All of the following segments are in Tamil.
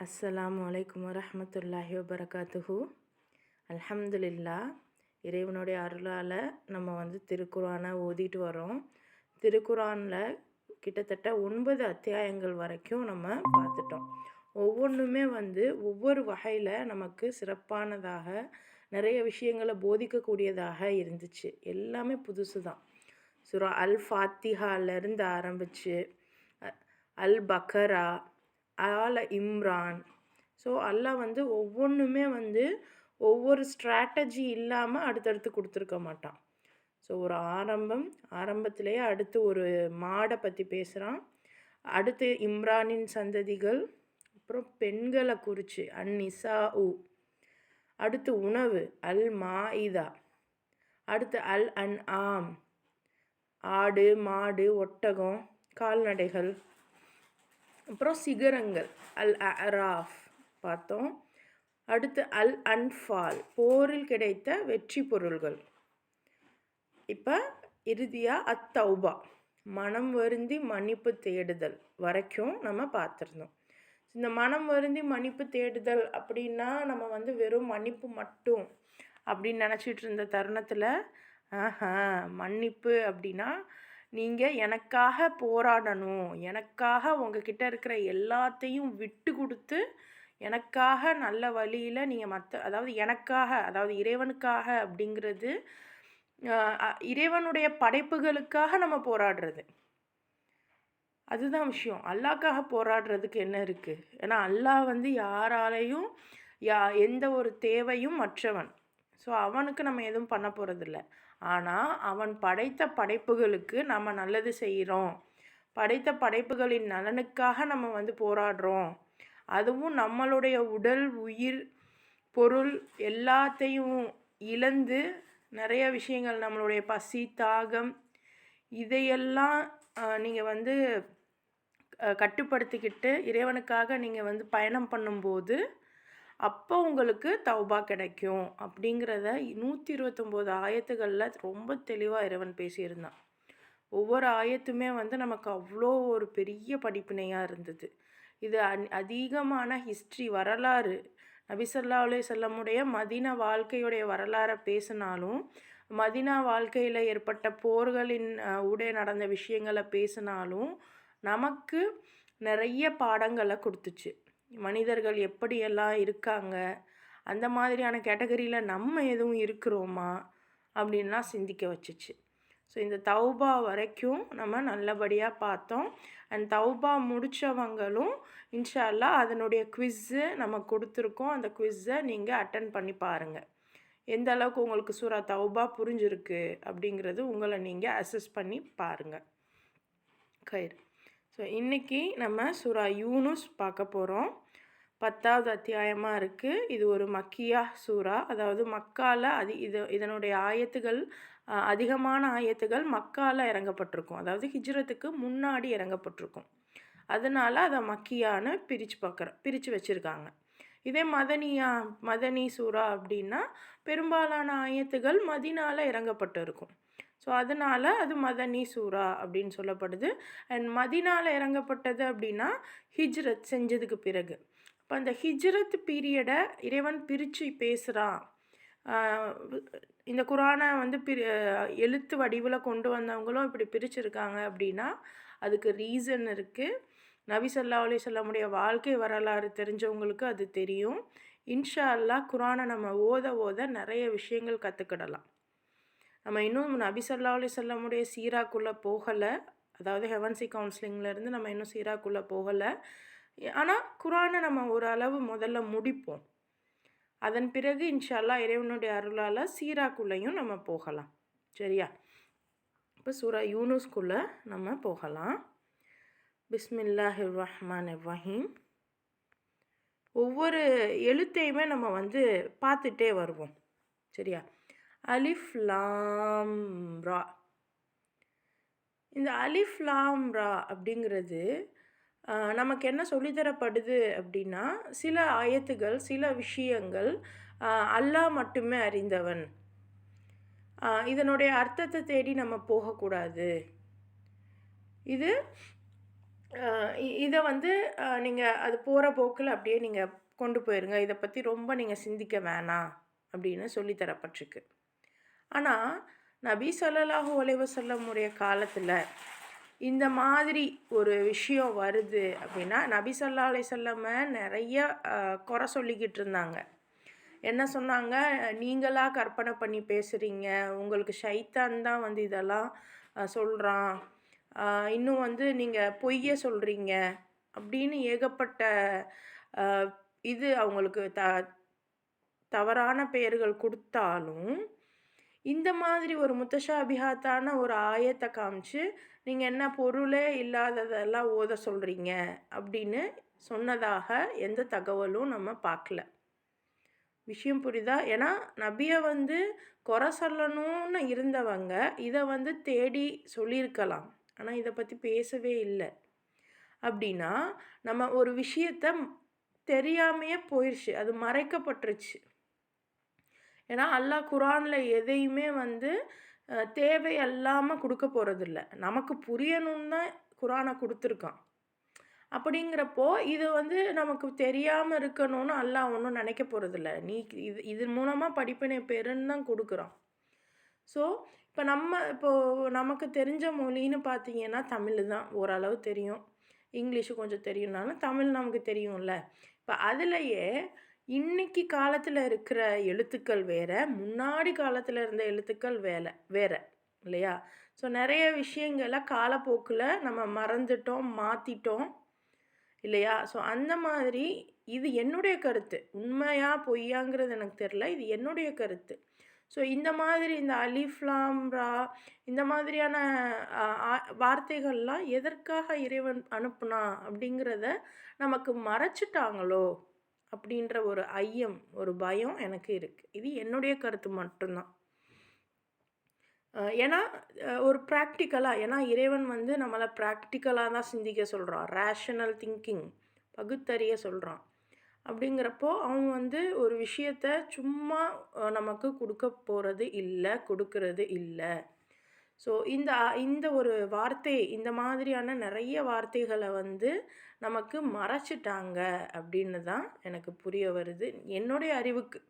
அஸ்ஸலாமு அலைக்கும் வரஹ்மத்துல்லாஹி வபரகாத்துஹு. அல்ஹம்துலில்லா. இறைவனுடைய அருளால் நம்ம திருக்குரானை ஓதிட்டு வரோம். திருக்குரானில் கிட்டத்தட்ட 9 அத்தியாயங்கள் வரைக்கும் நம்ம பார்த்துட்டோம். ஒவ்வொன்றுமே ஒவ்வொரு வகையில் நமக்கு சிறப்பானதாக நிறைய விஷயங்களை போதிக்கக்கூடியதாக இருந்துச்சு. எல்லாமே புதுசு தான். சூரா அல் ஃபாத்திஹாலேருந்து ஆரம்பித்து அல் பக்கரா, ஆல இம்ரான். ஸோ அல்லாஹ் ஒவ்வொன்றுமே ஒவ்வொரு ஸ்ட்ராட்டஜி இல்லாமல் அடுத்தடுத்து கொடுத்துருக்க மாட்டான். ஸோ ஒரு ஆரம்பத்திலேயே அடுத்து ஒரு மாடை பற்றி பேசுகிறான். அடுத்து இம்ரானின் சந்ததிகள், அப்புறம் பெண்களை குறித்து அந்நிசா உ, அடுத்து உணவு அல் மாஇதா, அடுத்து அல் அன் ஆம், ஆடு மாடு ஒட்டகம் கால்நடைகள், அப்புறம் சிகரங்கள் அல் அராஃப் பார்த்தோம். அடுத்து அல் அன்ஃபால், போரில் கிடைத்த வெற்றி பொருள்கள். இப்போ இறுதியாக அத்தௌபா, மனம் வருந்தி மன்னிப்பு தேடுதல் வரைக்கும் நம்ம பார்த்துருந்தோம். இந்த மனம் வருந்தி மன்னிப்பு தேடுதல் அப்படின்னா நம்ம வெறும் மன்னிப்பு மட்டும் அப்படின்னு நினச்சிட்டு இருந்த தருணத்தில் மன்னிப்பு அப்படின்னா நீங்கள் எனக்காக போராடணும், எனக்காக உங்ககிட்ட இருக்கிற எல்லாத்தையும் விட்டு கொடுத்து எனக்காக நல்ல வழியில் நீங்கள் அதாவது இறைவனுக்காக அப்படிங்கிறது இறைவனுடைய படைப்புகளுக்காக நம்ம போராடுறது. அதுதான் விஷயம். அல்லாஹ்க்காக போராடுறதுக்கு என்ன இருக்குது? ஏன்னா அல்லாஹ் யாராலையும் எந்த ஒரு தேவையும் மற்றவன். ஸோ அவனுக்கு நம்ம எதுவும் பண்ண போகிறதில்ல. ஆனால் அவன் படைத்த படைப்புகளுக்கு நம்ம நல்லது செய்கிறோம், படைத்த படைப்புகளின் நலனுக்காக நம்ம போராடுறோம். அதுவும் நம்மளுடைய உடல் உயிர் பொருள் எல்லாத்தையும் இழந்து நிறைய விஷயங்கள், நம்மளுடைய பசி தாகம் இதையெல்லாம் நீங்கள் கட்டுப்படுத்திக்கிட்டு இறைவனுக்காக நீங்கள் பயணம் பண்ணும்போது அப்போ உங்களுக்கு தௌபா கிடைக்கும் அப்படிங்கிறத 129 ஆயத்துகளில் ரொம்ப தெளிவாக இறைவன் பேசியிருந்தான். ஒவ்வொரு ஆயத்துமே நமக்கு அவ்வளோ ஒரு பெரிய படிப்பினையாக இருந்தது. இது அதிகமான ஹிஸ்ட்ரி வரலாறு, நபி ஸல்லல்லாஹு அலைஹி வஸல்லமுடைய மதீனா வாழ்க்கையுடைய வரலாறை பேசினாலும், மதீனா வாழ்க்கையில் ஏற்பட்ட போர்களின் உடைய நடந்த விஷயங்களை பேசினாலும் நமக்கு நிறைய பாடங்களை கொடுத்துச்சு. மனிதர்கள் எப்படியெல்லாம் இருக்காங்க, அந்த மாதிரியான கேட்டகரியில் நம்ம எதுவும் இருக்கிறோமா அப்படின்லாம் சிந்திக்க வச்சுச்சு. ஸோ இந்த தௌபா வரைக்கும் நம்ம நல்லபடியாக பார்த்தோம். அண்ட் தௌபா முடித்தவங்களும் இன்ஷா அல்லாஹ் அதனுடைய குவிஸ்ஸு நம்ம கொடுத்துருக்கோம். அந்த குவிஸ்ஸை நீங்கள் அட்டன் பண்ணி பாருங்கள். எந்த அளவுக்கு உங்களுக்கு சூரா தௌபா புரிஞ்சிருக்கு அப்படிங்கிறது உங்களை நீங்கள் அசஸ் பண்ணி பாருங்கள். கயிறு. ஸோ இன்றைக்கி நம்ம சூரா யூனுஸ் பார்க்க போகிறோம். 10வது அத்தியாயமாக இருக்குது. இது ஒரு மக்கியா சூரா, அதாவது மக்கால இதனுடைய ஆயத்துகள் அதிகமான ஆயத்துகள் மக்கால இறங்கப்பட்டிருக்கும், அதாவது ஹிஜ்ரத்துக்கு முன்னாடி இறங்கப்பட்டிருக்கும். அதனால் அதை மக்கியான்னு பிரித்து வச்சுருக்காங்க. இதே மதனி சூரா அப்படின்னா பெரும்பாலான ஆயத்துகள் மதீனாவில் இறங்கப்பட்டு இருக்கும். ஸோ அதனால் அது மதனி சூரா அப்படின்னு சொல்லப்படுது. அண்ட் மதீனாவில் இறங்கப்பட்டது அப்படின்னா ஹிஜ்ரத் செஞ்சதுக்கு பிறகு. இப்போ அந்த ஹிஜ்ரத் பீரியடை இறைவன் பிரித்து பேசுகிறான். இந்த குரானை எழுத்து வடிவில் கொண்டு வந்தவங்களும் இப்படி பிரிச்சுருக்காங்க அப்படின்னா அதுக்கு ரீசன் இருக்குது. நபி ஸல்லல்லாஹு அலைஹி வஸல்லமுடைய வாழ்க்கை வரலாறு தெரிஞ்சவங்களுக்கு அது தெரியும். இன்ஷா அல்லாஹ் குரானை நம்ம ஓத நிறைய விஷயங்கள் கற்றுக்கிடலாம். நம்ம இன்னும் நபி ஸல்லல்லாஹு அலைஹி வஸல்லமுடைய சீராக்குள்ளே போகலை, அதாவது ஹெவன்சி கவுன்சிலிங்லேருந்து நம்ம இன்னும் சீராக்குள்ளே போகலை. ஆனால் குரானை நம்ம ஓரளவு முதல்ல முடிப்போம். அதன் பிறகு இன்ஷா அல்லாஹ் இறைவனுடைய அருளால் சீராக்குள்ளேயும் நம்ம போகலாம். சரியா? இப்போ சூரா யூனுஸ்குள்ளே நம்ம போகலாம். பிஸ்மில்லாஹிர் ரஹ்மானிர் ரஹீம். ஒவ்வொரு எழுத்தையுமே நம்ம பார்த்துட்டே வருவோம். சரியா? அலிஃப் லாம் ரா. இந்த அலிஃப் லாம் ரா அப்படிங்கிறது நமக்கு என்ன சொல்லித்தரப்படுது அப்படின்னா, சில ஆயத்துகள் சில விஷயங்கள் அல்லாஹ் மட்டுமே அறிந்தவன், இதனுடைய அர்த்தத்தை தேடி நம்ம போகக்கூடாது. இது இதை வந்து நீங்கள் அது போகிற போக்கில் அப்படியே நீங்கள் கொண்டு போயிருங்க. இதை பற்றி ரொம்ப நீங்கள் சிந்திக்க வேணாம் அப்படின்னு சொல்லி தரப்பட்டிருக்கு. ஆனால் நபி ஸல்லல்லாஹு அலைஹி வஸல்லம் உடைய காலத்தில் இந்த மாதிரி ஒரு விஷயம் வருது அப்படின்னா, நபி ஸல்லல்லாஹு அலைஹி வஸல்லம் நிறைய குறை சொல்லிக்கிட்டு இருந்தாங்க. என்ன சொன்னாங்க, நீங்களா கற்பனை பண்ணி பேசுகிறீங்க, உங்களுக்கு ஷைத்தான் தான் வந்து இதெல்லாம் சொல்கிறான், இன்னும் வந்து நீங்கள் பொய்யை சொல்கிறீங்க அப்படின்னு ஏகப்பட்ட அஹ், இது அவங்களுக்கு தவறான பெயர்கள் கொடுத்தாலும், இந்த மாதிரி ஒரு முத்தஷாபிஹாத்தான ஒரு ஆயத்தை காமிச்சு, நீங்கள் என்ன பொருளே இல்லாததெல்லாம் ஓத சொல்கிறீங்க அப்படின்னு சொன்னதாக எந்த தகவலும் நம்ம பார்க்கல. விஷயம் புரியுதா? ஏன்னா நபியை வந்து குறை சொல்லணும்னு இருந்தவங்க இதை வந்து தேடி சொல்லியிருக்கலாம். ஆனால் இதை பற்றி பேசவே இல்லை. அப்படின்னா நம்ம ஒரு விஷயத்த தெரியாமையே போயிடுச்சு, அது மறைக்கப்பட்டுருச்சு. ஏன்னா அல்லாஹ் குரானில் எதையுமே வந்து தேவை இல்லாமல் கொடுக்க போகிறதில்ல. நமக்கு புரியணும்னு தான் குரானை கொடுத்துருக்கான். அப்படிங்கிறப்போ இது வந்து நமக்கு தெரியாமல் இருக்கணும்னு அல்லாஹ் ஒன்றும் நினைக்க போகிறதில்ல. நீ இது மூலமாக படிப்பினை பெறுன்னு தான் கொடுக்குறான். ஸோ இப்போது நமக்கு தெரிஞ்ச மொழின்னு பார்த்தீங்கன்னா தமிழ் தான். ஓரளவு தெரியும், இங்கிலீஷு கொஞ்சம் தெரியும்னாலும் தமிழ் நமக்கு தெரியும்ல. இப்போ அதுலேயே இன்னைக்கு காலத்தில் இருக்கிற எழுத்துக்கள் வேறு, முன்னாடி காலத்தில் இருந்த எழுத்துக்கள் வேறு இல்லையா? ஸோ நிறைய விஷயங்களை காலப்போக்கில் நம்ம மறந்துட்டோம், மாற்றிட்டோம் இல்லையா? ஸோ அந்த மாதிரி இது என்னுடைய கருத்து. உண்மையா பொய்யாங்கிறது எனக்கு தெரில, இது என்னுடைய கருத்து. ஸோ இந்த மாதிரி இந்த அலிஃப் லாம் ரா இந்த மாதிரியான வார்த்தைகள்லாம் எதற்காக இறைவன் அனுப்புனா அப்படிங்கிறத நமக்கு மறைச்சிட்டாங்களோ அப்படின்ற ஒரு ஐயம், ஒரு பயம் எனக்கு இருக்குது. இது என்னுடைய கருத்து மட்டும்தான். ஏன்னா ஒரு ப்ராக்டிக்கலாக, ஏன்னா இறைவன் வந்து நம்மளை ப்ராக்டிக்கலாக தான் சிந்திக்க சொல்கிறான், ரேஷனல் திங்கிங், பகுத்தறிய சொல்கிறான். அப்படிங்கிறப்போ அவன் வந்து ஒரு விஷயத்த சும்மா நமக்கு கொடுக்கறது இல்லை. ஸோ இந்த ஒரு வார்த்தை, இந்த மாதிரியான நிறைய வார்த்தைகளை வந்து நமக்கு மறைச்சிட்டாங்க அப்படின்னு தான் எனக்கு புரிய வருது, என்னுடைய அறிவுக்கு.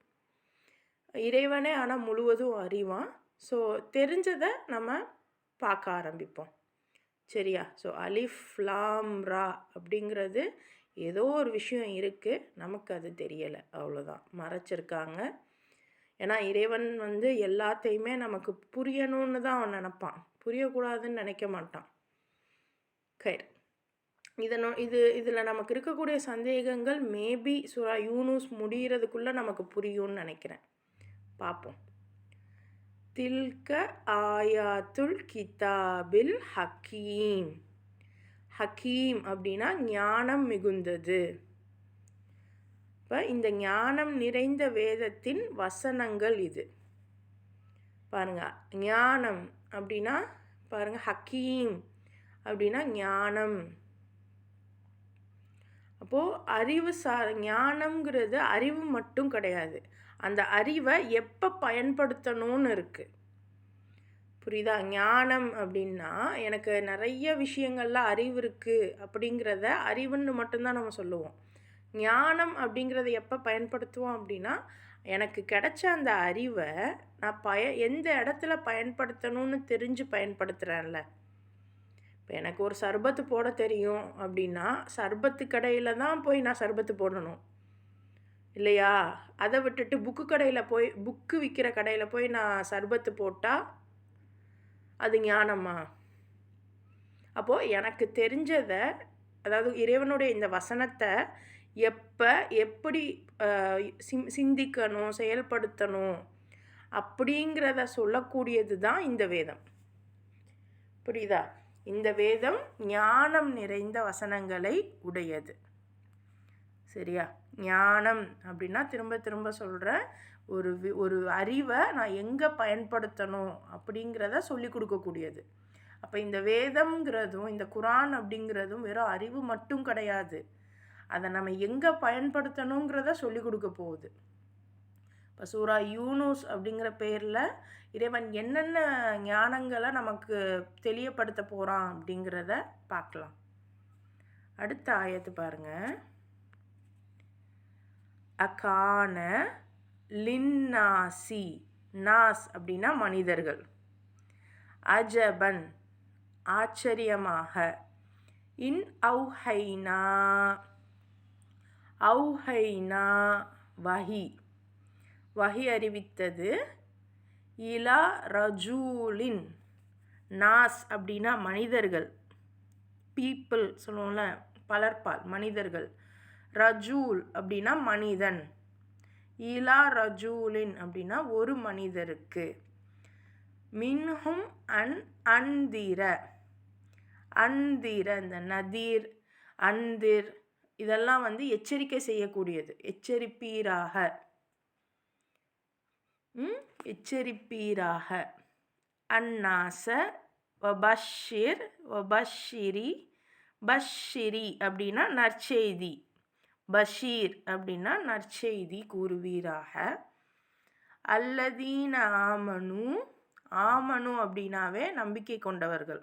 இறைவனே ஆனால் முழுவதும் அறிவான். ஸோ தெரிஞ்சதை நம்ம பார்க்க ஆரம்பிப்போம். சரியா? ஸோ அலிஃப் லாம் ரா அப்படிங்கிறது ஏதோ ஒரு விஷயம் இருக்குது, நமக்கு அது தெரியலை, அவ்வளோதான், மறைச்சிருக்காங்க. ஏன்னா இறைவன் வந்து எல்லாத்தையுமே நமக்கு புரியணும்னு தான் அவன் நினப்பான், புரியக்கூடாதுன்னு நினைக்க மாட்டான். கயிறு இதில் நமக்கு இருக்கக்கூடிய சந்தேகங்கள் மேபி சூரா யூனுஸ் முடிகிறதுக்குள்ளே நமக்கு புரியும்னு நினைக்கிறேன். பார்ப்போம். தில்க ஆயாத்துல் கிதாபில் ஹக்கீம். ஹக்கீம் அப்படின்னா ஞானம் மிகுந்தது. இப்போ இந்த ஞானம் நிறைந்த வேதத்தின் வசனங்கள் இது. பாருங்க, ஞானம் அப்படின்னா பாருங்க, ஹக்கீம் அப்படின்னா ஞானம். அப்போது ஞானம்ங்கிறது அறிவு மட்டும் கிடையாது, அந்த அறிவை எப்போ பயன்படுத்தணும்னு இருக்குது. புரியுதா? ஞானம் அப்படின்னா எனக்கு நிறைய விஷயங்கள்ல அறிவு இருக்குது அப்படிங்கிறத அறிவுன்னு மட்டும்தான் நம்ம சொல்லுவோம். ஞானம் அப்படிங்கிறத எப்போ பயன்படுத்துவோம் அப்படின்னா, எனக்கு கிடைச்ச அந்த அறிவை நான் எந்த இடத்துல பயன்படுத்தணும்னு தெரிஞ்சு பயன்படுத்துகிறேன்ல. இப்போ எனக்கு ஒரு சர்பத்து போட தெரியும் அப்படின்னா, சர்பத்து கடையில் தான் போய் நான் சர்பத்து போடணும் இல்லையா? அதை விட்டுட்டு புக்கு விற்கிற கடையில் போய் நான் சர்பத்து போட்டால் அது ஞானமா? அப்போது எனக்கு தெரிஞ்சதை, அதாவது இறைவனுடைய இந்த வசனத்தை எப்படி சிந்திக்கணும், செயல்படுத்தணும் அப்படிங்கிறத சொல்லக்கூடியது தான் இந்த வேதம். புரியுதா? இந்த வேதம் ஞானம் நிறைந்த வசனங்களை உடையது. சரியா? ஞானம் அப்படின்னா திரும்ப திரும்ப சொல்கிற ஒரு அறிவை நான் எங்கே பயன்படுத்தணும் அப்படிங்கிறத சொல்லி கொடுக்கக்கூடியது. அப்போ இந்த வேதம்ங்கிறதும் இந்த குரான் அப்படிங்கிறதும் வெறும் அறிவு மட்டும் கிடையாது, அதை நம்ம எங்கே பயன்படுத்தணுங்கிறத சொல்லி கொடுக்க போகுது. இப்போ சூரா யூனுஸ் அப்படிங்கிற பேரில் இறைவன் என்னென்ன ஞானங்களை நமக்கு தெளியப்படுத்த போகிறான் அப்படிங்கிறத பார்க்கலாம். அடுத்த ஆயத்து பாருங்க. அகான லின்னாசி, நாஸ் அப்படின்னா மனிதர்கள், அஜபன் ஆச்சரியமாக, இன் அவுஹைனா, அவுஹைனா வஹி, வஹி அறிவித்தது, இலா ரஜூலின், நாஸ் அப்படின்னா மனிதர்கள், பீப்புள் சொல்லுவோம்ல, பலர்பால் மனிதர்கள், ரஜூல் அப்படின்னா மனிதன், இலா ரஜூலின் அப்படின்னா ஒரு மனிதருக்கு, மின்ஹும் அன்திர, அன்திர இந்த நதீர் அன்திர் இதெல்லாம் வந்து எச்சரிக்கை செய்யக்கூடியது, எச்சரிப்பீராக, எச்சரிப்பீராக, அன்னாச வபஷிர் வபஷிரி, பஷிரி அப்படின்னா நற்செய்தி, பஷீர் அப்படின்னா நற்செய்தி கூறுவீராக, அல்லதீன ஆமனு, ஆமனு அப்படின்னாவே நம்பிக்கை கொண்டவர்கள்,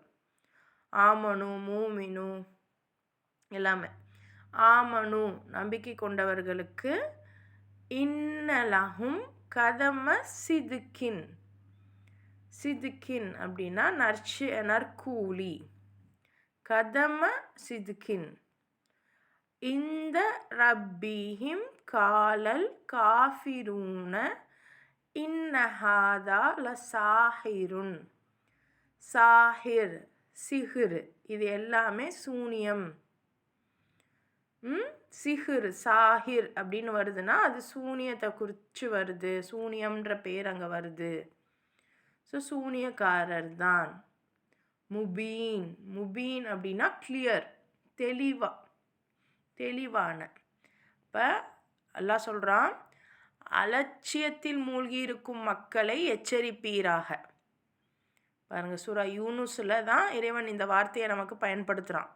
ஆமனு மூமினு எல்லாமே, ஆமனு நம்பிக்கை கொண்டவர்களுக்கு, இன்னலஹும் கதம சிதுக்கின், சிதுக்கின் அப்படின்னா நற்கூலி, கதம சிதுக்கின், இந்த ரப்பிஹிம் காலல் காஃபிரூன இன்னஹாதா லசாஹிருன், சாஹிர் சிஹிர் இது எல்லாமே சூனியம், சிஹிர் சாஹிர் அப்படின்னு வருதுன்னா அது சூனியத்தை குறித்து வருது, சூனியம்ன்ற பேர் அங்கே வருது, ஸோ சூனியக்காரர் தான். முபீன், முபீன் அப்படின்னா கிளியர், தெளிவான. இப்போ அல்லாஹ் சொல்கிறான், அலட்சியத்தில் மூழ்கி இருக்கும் மக்களை எச்சரிப்பீராக. பாருங்கள், சூரா யூனுஸில் தான் இறைவன் இந்த வார்த்தையை நமக்கு பயன்படுத்துகிறான்,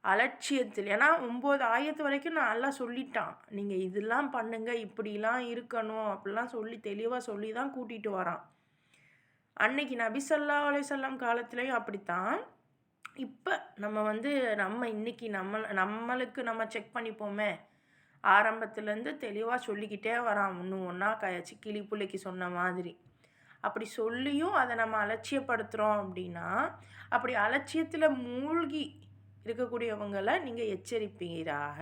அலட்சியத்தில். ஏன்னா 9 ஆயத்து வரைக்கும் நான் எல்லாம் சொல்லிட்டான், நீங்கள் இதெல்லாம் பண்ணுங்க, இப்படிலாம் இருக்கணும் அப்படிலாம் சொல்லி தெளிவாக சொல்லி தான் கூட்டிகிட்டு வரான். அன்னைக்கு நபி ஸல்லல்லாஹு அலைஹி வஸல்லம் காலத்துலேயும் அப்படித்தான். இப்போ நம்ம வந்து இன்னைக்கு நம்மளுக்கு நம்ம செக் பண்ணிப்போமே, ஆரம்பத்துலேருந்து தெளிவாக சொல்லிக்கிட்டே வரான், இன்னும் ஒன்றா கிளி பிள்ளைக்கு சொன்ன மாதிரி. அப்படி சொல்லியும் அதை நம்ம அலட்சியப்படுத்துகிறோம் அப்படின்னா, அப்படி அலட்சியத்தில் மூழ்கி இருக்கக்கூடியவங்களை நீங்கள் எச்சரிப்பீராக.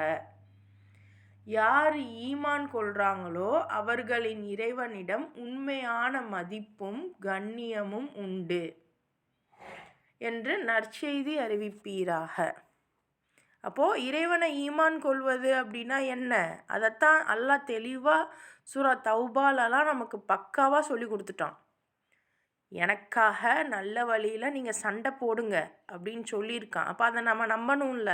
யார் ஈமான் கொள்கிறாங்களோ அவர்களின் இறைவனிடம் உண்மையான மதிப்பும் கண்ணியமும் உண்டு என்று நற்செய்தி அறிவிப்பீராக. அப்போது இறைவனை ஈமான் கொள்வது அப்படின்னா என்ன, அதைத்தான் அல்லாஹ் தெளிவாக சூரா தௌபாலலாம் நமக்கு பக்காவாக சொல்லி கொடுத்துட்டான். எனக்காக நல்ல வழியில் நீங்கள் சண்டை போடுங்க அப்படின்னு சொல்லியிருக்கான். அப்போ அதை நம்ம நம்பணும்ல,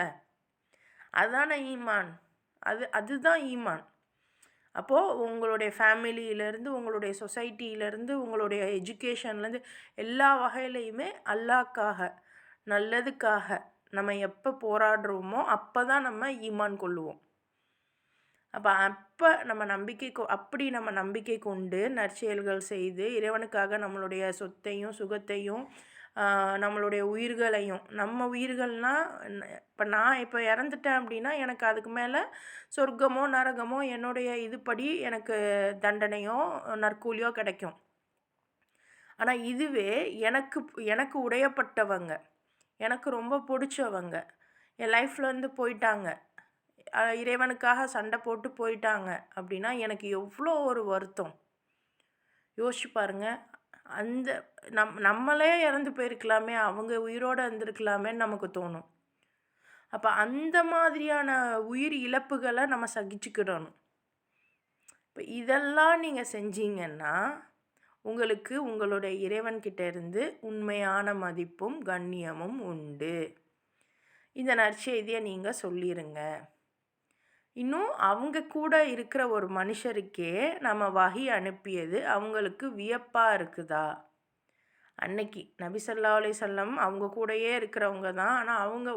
அதுதானே ஈமான், அதுதான் ஈமான். அப்போது உங்களுடைய ஃபேமிலியிலேருந்து, உங்களுடைய சொசைட்டியிலேருந்து, உங்களுடைய எஜுகேஷன்லேருந்து எல்லா வகையிலையுமே அல்லாஹ்க்காக நல்லதுக்காக நம்ம எப்போ போராடுறோமோ அப்போ தான் நம்ம ஈமான் கொள்ளுவோம். அப்போ நம்ம அப்படி நம்ம நம்பிக்கை கொண்டு நற்செயல்கள் செய்து இறைவனுக்காக நம்மளுடைய சொத்தையும் சுகத்தையும் நம்மளுடைய உயிர்களையும், நம்ம உயிர்கள்னால் இப்போ நான் இப்போ இறந்துட்டேன் அப்படின்னா எனக்கு அதுக்கு மேலே சொர்க்கமோ நரகமோ என்னுடைய இதுபடி எனக்கு தண்டனையோ நற்கூலியோ கிடைக்கும். ஆனால் இதுவே எனக்கு உடையப்பட்டவங்க, எனக்கு ரொம்ப பிடிச்சவங்க என் லைஃப்லேருந்து போயிட்டாங்க, இறைவனுக்காக சண்டை போட்டு போயிட்டாங்க அப்படின்னா எனக்கு எவ்வளோ ஒரு வருத்தம் யோசிச்சு பாருங்கள். அந்த நம்மளே இறந்து போயிருக்கலாமே, அவங்க உயிரோடு இருந்திருக்கலாமேன்னு நமக்கு தோணும். அப்போ அந்த மாதிரியான உயிர் இழப்புகளை நம்ம சகிச்சுக்கிடணும். இப்போ இதெல்லாம் நீங்கள் செஞ்சீங்கன்னா உங்களுக்கு உங்களுடைய இறைவன்கிட்ட இருந்து உண்மையான மதிப்பும் கண்ணியமும் உண்டு. இந்த நற்செய்தியை நீங்கள் சொல்லிடுங்க. இன்னும் அவங்க கூட இருக்கிற ஒரு மனுஷருக்கே நம்ம வஹி அனுப்பியது அவங்களுக்கு வியப்பாக இருக்குதா? அன்னைக்கு நபி ஸல்லல்லாஹு அலைஹி வஸல்லம் அவங்க கூடயே இருக்கிறவங்க தான், ஆனால் அவங்க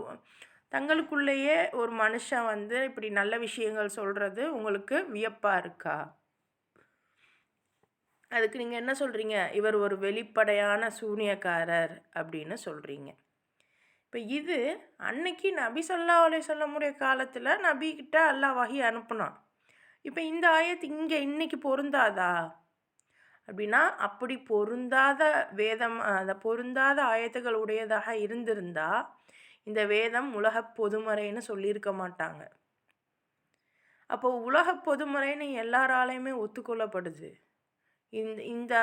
தங்களுக்குள்ளேயே ஒரு மனுஷன் வந்து இப்படி நல்ல விஷயங்கள் சொல்கிறது உங்களுக்கு வியப்பாக இருக்கா? அதுக்கு நீங்கள் என்ன சொல்கிறீங்க? இவர் ஒரு வெளிப்படையான சூனியக்காரர் அப்படின்னு சொல்கிறீங்க. இப்போ இது அன்னைக்கு நபி ஸல்லல்லாஹு அலைஹி வஸல்லமுடைய காலத்தில் நபிக்கிட்ட அல்லாஹ் வஹி அனுப்புனான். இப்போ இந்த ஆயத்து இங்கே இன்னைக்கு பொருந்தாதா அப்படின்னா, அப்படி பொருந்தாத வேதம் அந்த பொருந்தாத ஆயத்துகள் உடையதாக இருந்திருந்தா, இந்த வேதம் உலகப் பொதுமறைன்னு சொல்லியிருக்க மாட்டாங்க. அப்போ உலகப் பொதுமறைன்னு எல்லாராலையுமே ஒத்துக்கொள்ளப்படுது. இந்த இந்த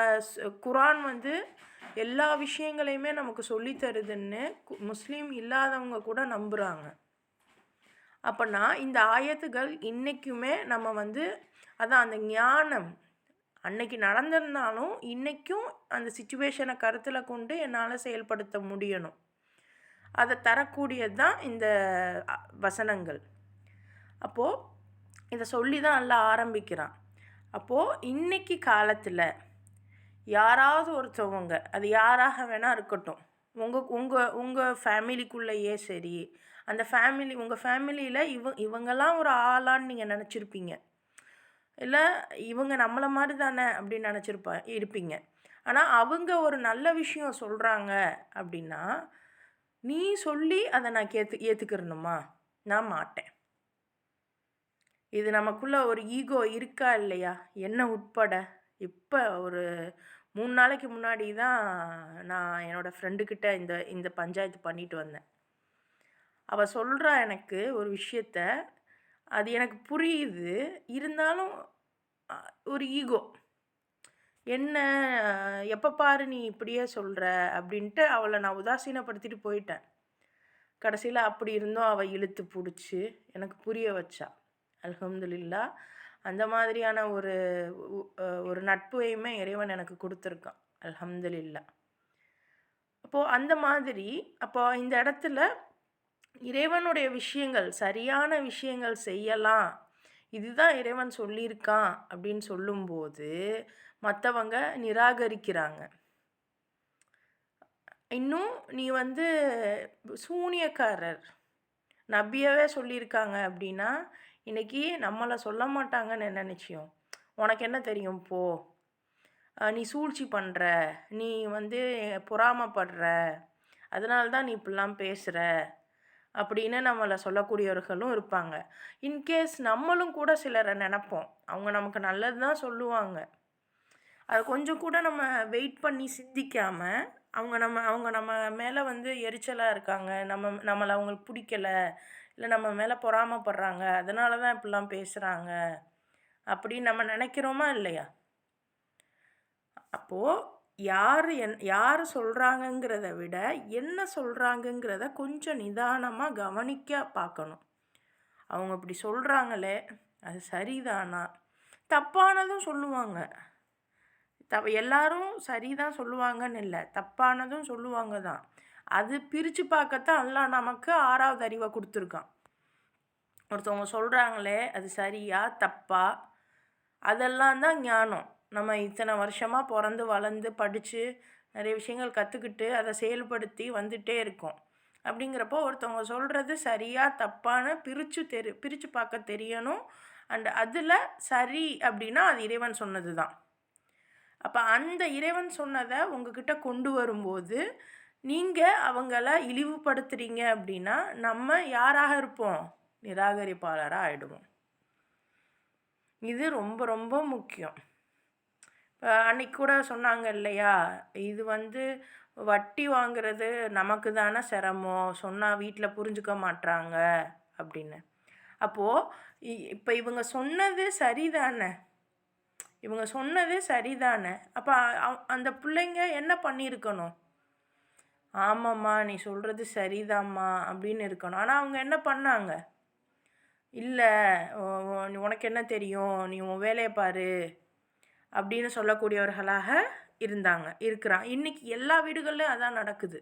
குரான் வந்து எல்லா விஷயங்களையுமே நமக்கு சொல்லி தருதுன்னு முஸ்லீம் இல்லாதவங்க கூட நம்புகிறாங்க. அப்போனா இந்த ஆயத்துகள் இன்றைக்குமே நம்ம வந்து அதான் அந்த ஞானம் அன்னைக்கு நடந்திருந்தாலும் இன்றைக்கும் அந்த சிச்சுவேஷனை கருத்தில் கொண்டு என்னால் செயல்படுத்த முடியணும். அதை தரக்கூடியது தான் இந்த வசனங்கள். அப்போது இதை சொல்லி தான் எல்லாம் ஆரம்பிக்கிறான். அப்போது இன்னைக்கு காலத்தில் யாராவது ஒருத்தவங்க, அது யாராக வேணால் இருக்கட்டும், உங்கள் ஃபேமிலிக்குள்ளேயே சரி, அந்த ஃபேமிலி உங்கள் ஃபேமிலியில் இவங்கெல்லாம் ஒரு ஆளான்னு நீங்கள் நினச்சிருப்பீங்க. இல்லை இவங்க நம்மளை மாதிரி தானே அப்படின்னு இருப்பீங்க. ஆனால் அவங்க ஒரு நல்ல விஷயம் சொல்கிறாங்க அப்படின்னா, நீ சொல்லி அதை நான் ஏற்றுக்கிறணுமா? நான் மாட்டேன். இது நமக்குள்ளே ஒரு ஈகோ இருக்கா இல்லையா? என்ன உட்பட. இப்போ ஒரு 3 நாளைக்கு முன்னாடி தான் நான் என்னோடய ஃப்ரெண்டுக்கிட்ட இந்த பஞ்சாயத்து பண்ணிட்டு வந்தேன். அவள் சொல்கிறா எனக்கு ஒரு விஷயத்த, அது எனக்கு புரியுது. இருந்தாலும் ஒரு ஈகோ. என்ன எப்போ பாரு நீ இப்படியே சொல்கிற அப்படின்ட்டு அவளை நான் உதாசீனப்படுத்திட்டு போயிட்டேன். கடைசியில் அப்படி இருந்தும் அவள் இழுத்து பிடிச்சி எனக்கு புரிய வச்சா. அல்ஹம்துலில்லாஹ். அந்த மாதிரியான ஒரு நட்பையுமே இறைவன் எனக்கு கொடுத்துருக்கான். அல்ஹம்துலில்லாஹ். அப்போது அந்த மாதிரி இந்த இடத்துல இறைவனுடைய விஷயங்கள், சரியான விஷயங்கள் செய்யலாம், இதுதான் இறைவன் சொல்லியிருக்கான் அப்படின்னு சொல்லும்போது மற்றவங்க நிராகரிக்கிறாங்க. இன்னும் நீ வந்து சூனியக்காரர், நபியவே சொல்லியிருக்காங்க அப்படின்னா இன்றைக்கி நம்மளை சொல்ல மாட்டாங்கன்னு என்ன நிச்சயம்? உனக்கு என்ன தெரியும் போ, நீ சூழ்ச்சி பண்ணுற, நீ வந்து பொறாமப்படுற, அதனால தான் நீ இப்படிலாம் பேசுகிற அப்படின்னு நம்மளை சொல்லக்கூடியவர்களும் இருப்பாங்க. இன்கேஸ் நம்மளும் கூட சிலரை நினப்போம், அவங்க நமக்கு நல்லது தான் சொல்லுவாங்க. அதை கொஞ்சம் கூட நம்ம வெயிட் பண்ணி சிந்திக்காமல் அவங்க நம்ம மேலே வந்து எரிச்சலாக இருக்காங்க, நம்மளை அவங்களுக்கு பிடிக்கலை, இல்லை நம்ம மேலே பொறாமப்படுறாங்க, அதனால தான் இப்படிலாம் பேசுகிறாங்க அப்படின்னு நம்ம நினைக்கிறோமா இல்லையா? அப்போது யார் சொல்கிறாங்கங்கிறத விட என்ன சொல்கிறாங்கங்கிறத கொஞ்சம் நிதானமாக கவனிக்க பார்க்கணும். அவங்க இப்படி சொல்கிறாங்களே அது சரிதானா? தப்பானதும் சொல்லுவாங்க. எல்லாரும் சரிதான் சொல்லுவாங்கன்னு இல்லை, தப்பானதும் சொல்லுவாங்க தான். அது பிரித்து பார்க்கத்தான் அல்லாஹ் நமக்கு 6வது அறிவை கொடுத்துருக்கான். ஒருத்தவங்க சொல்கிறாங்களே அது சரியா தப்பா, அதெல்லாம் தான் ஞானம். நம்ம இத்தனை வருஷமாக பிறந்து வளர்ந்து படித்து நிறைய விஷயங்கள் கற்றுக்கிட்டு அதை செயல்படுத்தி வந்துகிட்டே இருக்கோம். அப்படிங்கிறப்போ ஒருத்தவங்க சொல்கிறது சரியா தப்பான்னு பிரித்து பார்க்க தெரியணும். அண்ட் அதில் சரி அப்படின்னா அது இறைவன் சொன்னது தான். அப்போ அந்த இறைவன் சொன்னதை உங்ககிட்ட கொண்டு வரும்போது நீங்கள் அவங்கள இழிவுபடுத்துகிறீங்க அப்படின்னா நம்ம யாராக இருப்போம்? நிராகரிப்பாளராக ஆகிடுவோம். இது ரொம்ப ரொம்ப முக்கியம். அன்னைக்கு கூட சொன்னாங்க இல்லையா, இது வந்து வட்டி வாங்குறது நமக்கு தானே சிரமம், சொன்னால் வீட்டில் புரிஞ்சுக்க மாட்றாங்க அப்படின்னு. அப்போது இப்போ இவங்க சொன்னது சரிதானே, அப்போ அந்த பிள்ளைங்க என்ன பண்ணியிருக்கணும்? ஆமாம்மா நீ சொல்கிறது சரிதாம்மா அப்படின்னு இருக்கணும். ஆனால் அவங்க என்ன பண்ணாங்க? இல்லை உனக்கு என்ன தெரியும், நீ உன் வேலையை பாரு அப்படின்னு சொல்லக்கூடியவர்களாக இருக்கிறான். இன்றைக்கி எல்லா வீடுகள்லையும் அதான் நடக்குது.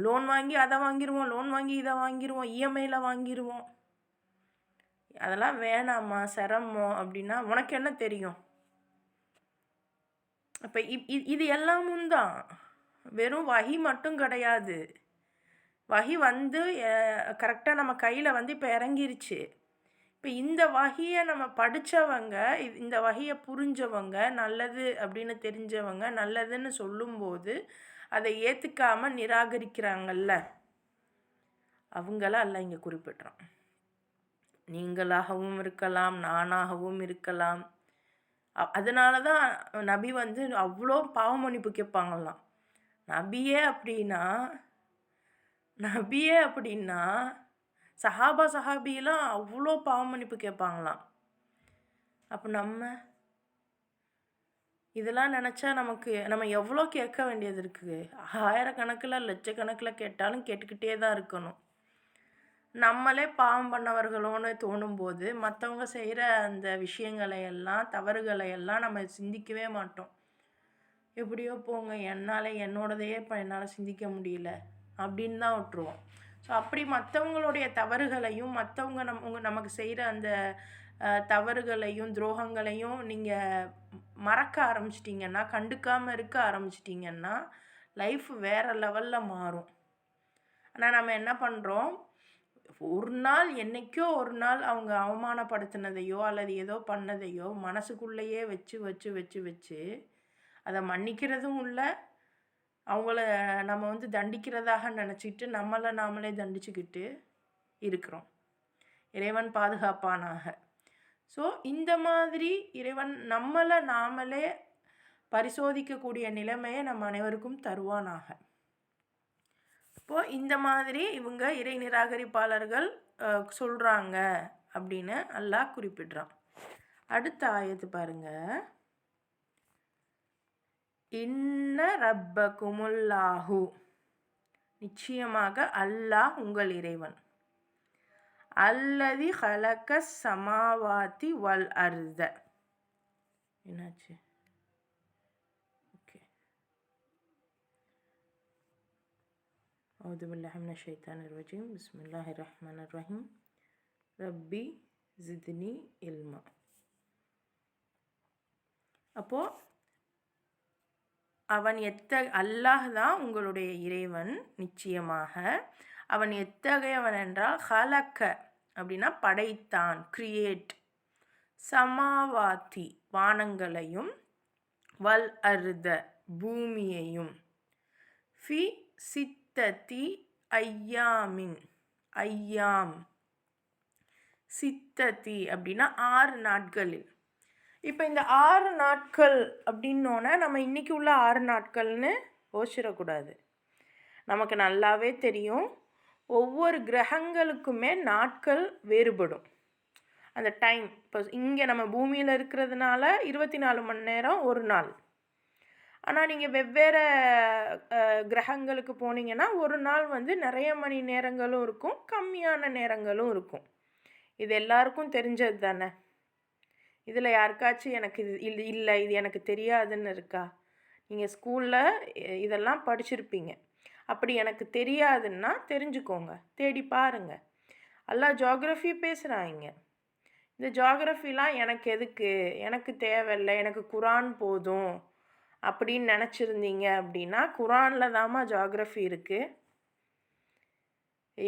லோன் வாங்கி அதை வாங்கிடுவோம், லோன் வாங்கி இதை வாங்கிடுவோம், இஎம்ஐயில் வாங்கிடுவோம். அதெல்லாம் வேணாம்மா சிரமம் அப்படின்னா உனக்கு என்ன தெரியும்? அப்போ இது எல்லாமும் தான், வெறும் வஹி மட்டும் கிடையாது. வஹி வந்து கரெக்டாக நம்ம கையில் வந்து இப்போ இறங்கிருச்சு. இப்போ இந்த வஹியை நம்ம படித்தவங்க, இந்த வஹியை புரிஞ்சவங்க, நல்லது அப்படின்னு தெரிஞ்சவங்க நல்லதுன்னு சொல்லும்போது அதை ஏற்றுக்காமல் நிராகரிக்கிறாங்கல்ல, அவங்கள அல்லாஹ் இங்கே குறிப்பிட்றான். நீங்களாகவும் இருக்கலாம், நானாகவும் இருக்கலாம். அதனால தான் நபி வந்து அவ்வளோ பாவ மன்னிப்பு கேட்பாங்களாம். நபியே அப்படின்னா சஹாபிலாம் அவ்வளோ பாவ மன்னிப்பு கேட்பாங்களாம். அப்போ இதெல்லாம் நினச்சா நம்ம எவ்வளோ கேட்க வேண்டியது இருக்குது. ஆயிரக்கணக்கில் லட்சக்கணக்கில் கேட்டாலும் கேட்டுக்கிட்டே தான் இருக்கணும். நம்மளே பாவம் பண்ணவர்களோன்னு தோணும்போது மற்றவங்க செய்கிற அந்த விஷயங்களை எல்லாம், தவறுகளை எல்லாம் நம்ம சிந்திக்கவே மாட்டோம். எப்படியோ போங்க, என்னோடதையே இப்போ என்னால் சிந்திக்க முடியல அப்படின்னு தான் விட்டுருவோம். ஸோ அப்படி மற்றவங்களுடைய தவறுகளையும், மற்றவங்க நமக்கு செய்கிற அந்த தவறுகளையும் துரோகங்களையும் நீங்கள் மறக்க ஆரம்பிச்சிட்டிங்கன்னா, கண்டுக்காமல் இருக்க ஆரம்பிச்சிட்டிங்கன்னா லைஃப் வேறு லெவலில் மாறும். ஆனால் நம்ம என்ன பண்ணுறோம், என்னைக்கோ ஒரு நாள் அவங்க அவமானப்படுத்தினதையோ அல்லது ஏதோ பண்ணதையோ மனசுக்குள்ளேயே வச்சு அதை மன்னிக்கிறதும் இல்லை, அவங்கள நம்ம தண்டிக்கிறதாக நினச்சிக்கிட்டு நம்மளை நாமளே தண்டிச்சுக்கிட்டு இருக்கிறோம். இறைவன் பாதுகாப்பானாக. ஸோ இந்த மாதிரி இறைவன் நம்மளை நாமளே பரிசோதிக்கக்கூடிய நிலைமையை நம்ம அனைவருக்கும் தருவானாக. இப்போது இந்த மாதிரி இவங்க இறை நிராகரிப்பாளர்கள் சொல்கிறாங்க அப்படின்னு அல்லாஹ் குறிப்பிட்றான். அடுத்த ஆயத்து பாருங்க. இன்ன ரப்பகுமுல்லாஹு, நிச்சயமாக அல்லாஹ் உங்கள் இறைவன். அல்லதி ஹலக சமாவாதி வல் அர்த. என்னாச்சு? ஓகே. அவுது பில்லாஹி மினஷ் ஷைத்தானிர் ரஜீம். பிஸ்மில்லாஹிர் ரஹ்மானிர் ரஹீம். ரப்பி ஜித்னி இல்மா. அப்போது அல்லாஹ் தான் உங்களுடைய இறைவன். நிச்சயமாக அவன் எத்தகையவன் என்றால் ஹலக்க அப்படின்னா படைத்தான், கிரியேட், சமாவாத்தி வானங்களையும், வல் அர்த பூமியையும், ஃபி சித்ததி ஐயாமின், ஐயாம் சித்ததி அப்படின்னா 6 நாட்களில். இப்போ இந்த 6 நாட்கள் அப்படின்னோன்னா நம்ம இன்றைக்கி உள்ள 6 நாட்கள்னு யோசிச்சிடக்கூடாது. நமக்கு நல்லாவே தெரியும், ஒவ்வொரு கிரகங்களுக்குமே நாட்கள் வேறுபடும். அந்த டைம் இப்போ இங்கே நம்ம பூமியில் இருக்கிறதுனால 24 மணி நேரம் ஒரு நாள். ஆனால் நீங்கள் வெவ்வேறு கிரகங்களுக்கு போனீங்கன்னா ஒரு நாள் நிறைய மணி நேரங்களும் இருக்கும், கம்மியான நேரங்களும் இருக்கும். இது எல்லாருக்கும் தெரிஞ்சது தானே. இதில் யாருக்காச்சும் எனக்கு இது இல்லை, இது எனக்கு தெரியாதுன்னு இருக்கா? நீங்கள் ஸ்கூலில் இதெல்லாம் படிச்சிருப்பீங்க. அப்படி எனக்கு தெரியாதுன்னா தெரிஞ்சுக்கோங்க, தேடி பாருங்கள். எல்லாம் ஜியாகிரஃபி பேசுகிறாங்க. இந்த ஜியாகிரஃபிலாம் எனக்கு எதுக்கு, எனக்கு தேவையில்லை, எனக்கு குரான் போதும் அப்படின்னு நினச்சிருந்தீங்க அப்படின்னா குரானில் தாம்மா ஜியாகிரஃபி இருக்குது.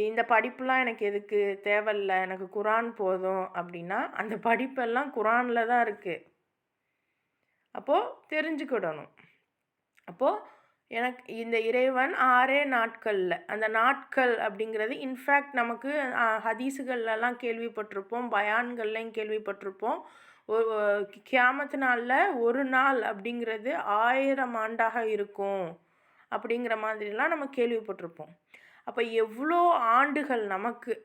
இந்த படிப்புலாம் எனக்கு எதுக்கு தேவையில்லை, எனக்கு குரான் போதும் அப்படின்னா அந்த படிப்பெல்லாம் குரானில் தான் இருக்குது. அப்போது தெரிஞ்சுக்கிடணும். அப்போது எனக்கு இந்த இறைவன் 6 நாட்களில், அந்த நாட்கள் அப்படிங்கிறது இன்ஃபேக்ட் நமக்கு ஹதீஸுகள்லாம் கேள்விப்பட்டிருப்போம், பயான்கள்லையும் கேள்விப்பட்டிருப்போம். கியாமத்து நாளில் ஒரு நாள் அப்படிங்கிறது 1000 ஆண்டாக இருக்கும் அப்படிங்கிற மாதிரிலாம் நம்ம கேள்விப்பட்டிருப்போம். அப்போ எவ்வளோ ஆண்டுகள்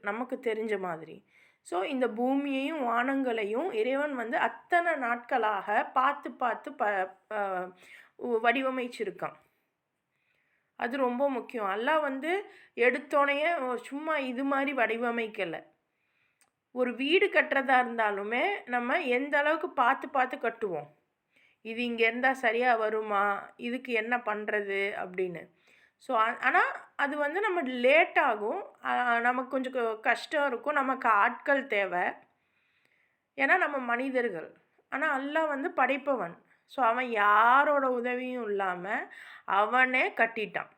நமக்கு தெரிஞ்ச மாதிரி. ஸோ இந்த பூமியையும் வானங்களையும் இறைவன் அத்தனை நாட்களாக பார்த்து வடிவமைச்சிருக்கான். அது ரொம்ப முக்கியம். அல்லாஹ் எடுத்தோனையே சும்மா இது மாதிரி வடிவமைக்கலை. ஒரு வீடு கட்டுறதா இருந்தாலுமே நம்ம எந்த அளவுக்கு பார்த்து கட்டுவோம். இது இங்கே இருந்தால் சரியாக வருமா, இதுக்கு என்ன பண்ணுறது அப்படின்னு. ஸோ ஆனால் அது நம்ம லேட் ஆகும், நமக்கு கொஞ்சம் கஷ்டம் இருக்கும், நமக்கு ஆட்கள் தேவை, ஏன்னா நம்ம மனிதர்கள். ஆனால் அல்லாஹ் படைப்பவன். ஸோ அவன் யாரோட உதவியும் இல்லாமல் அவனே கட்டிட்டான்,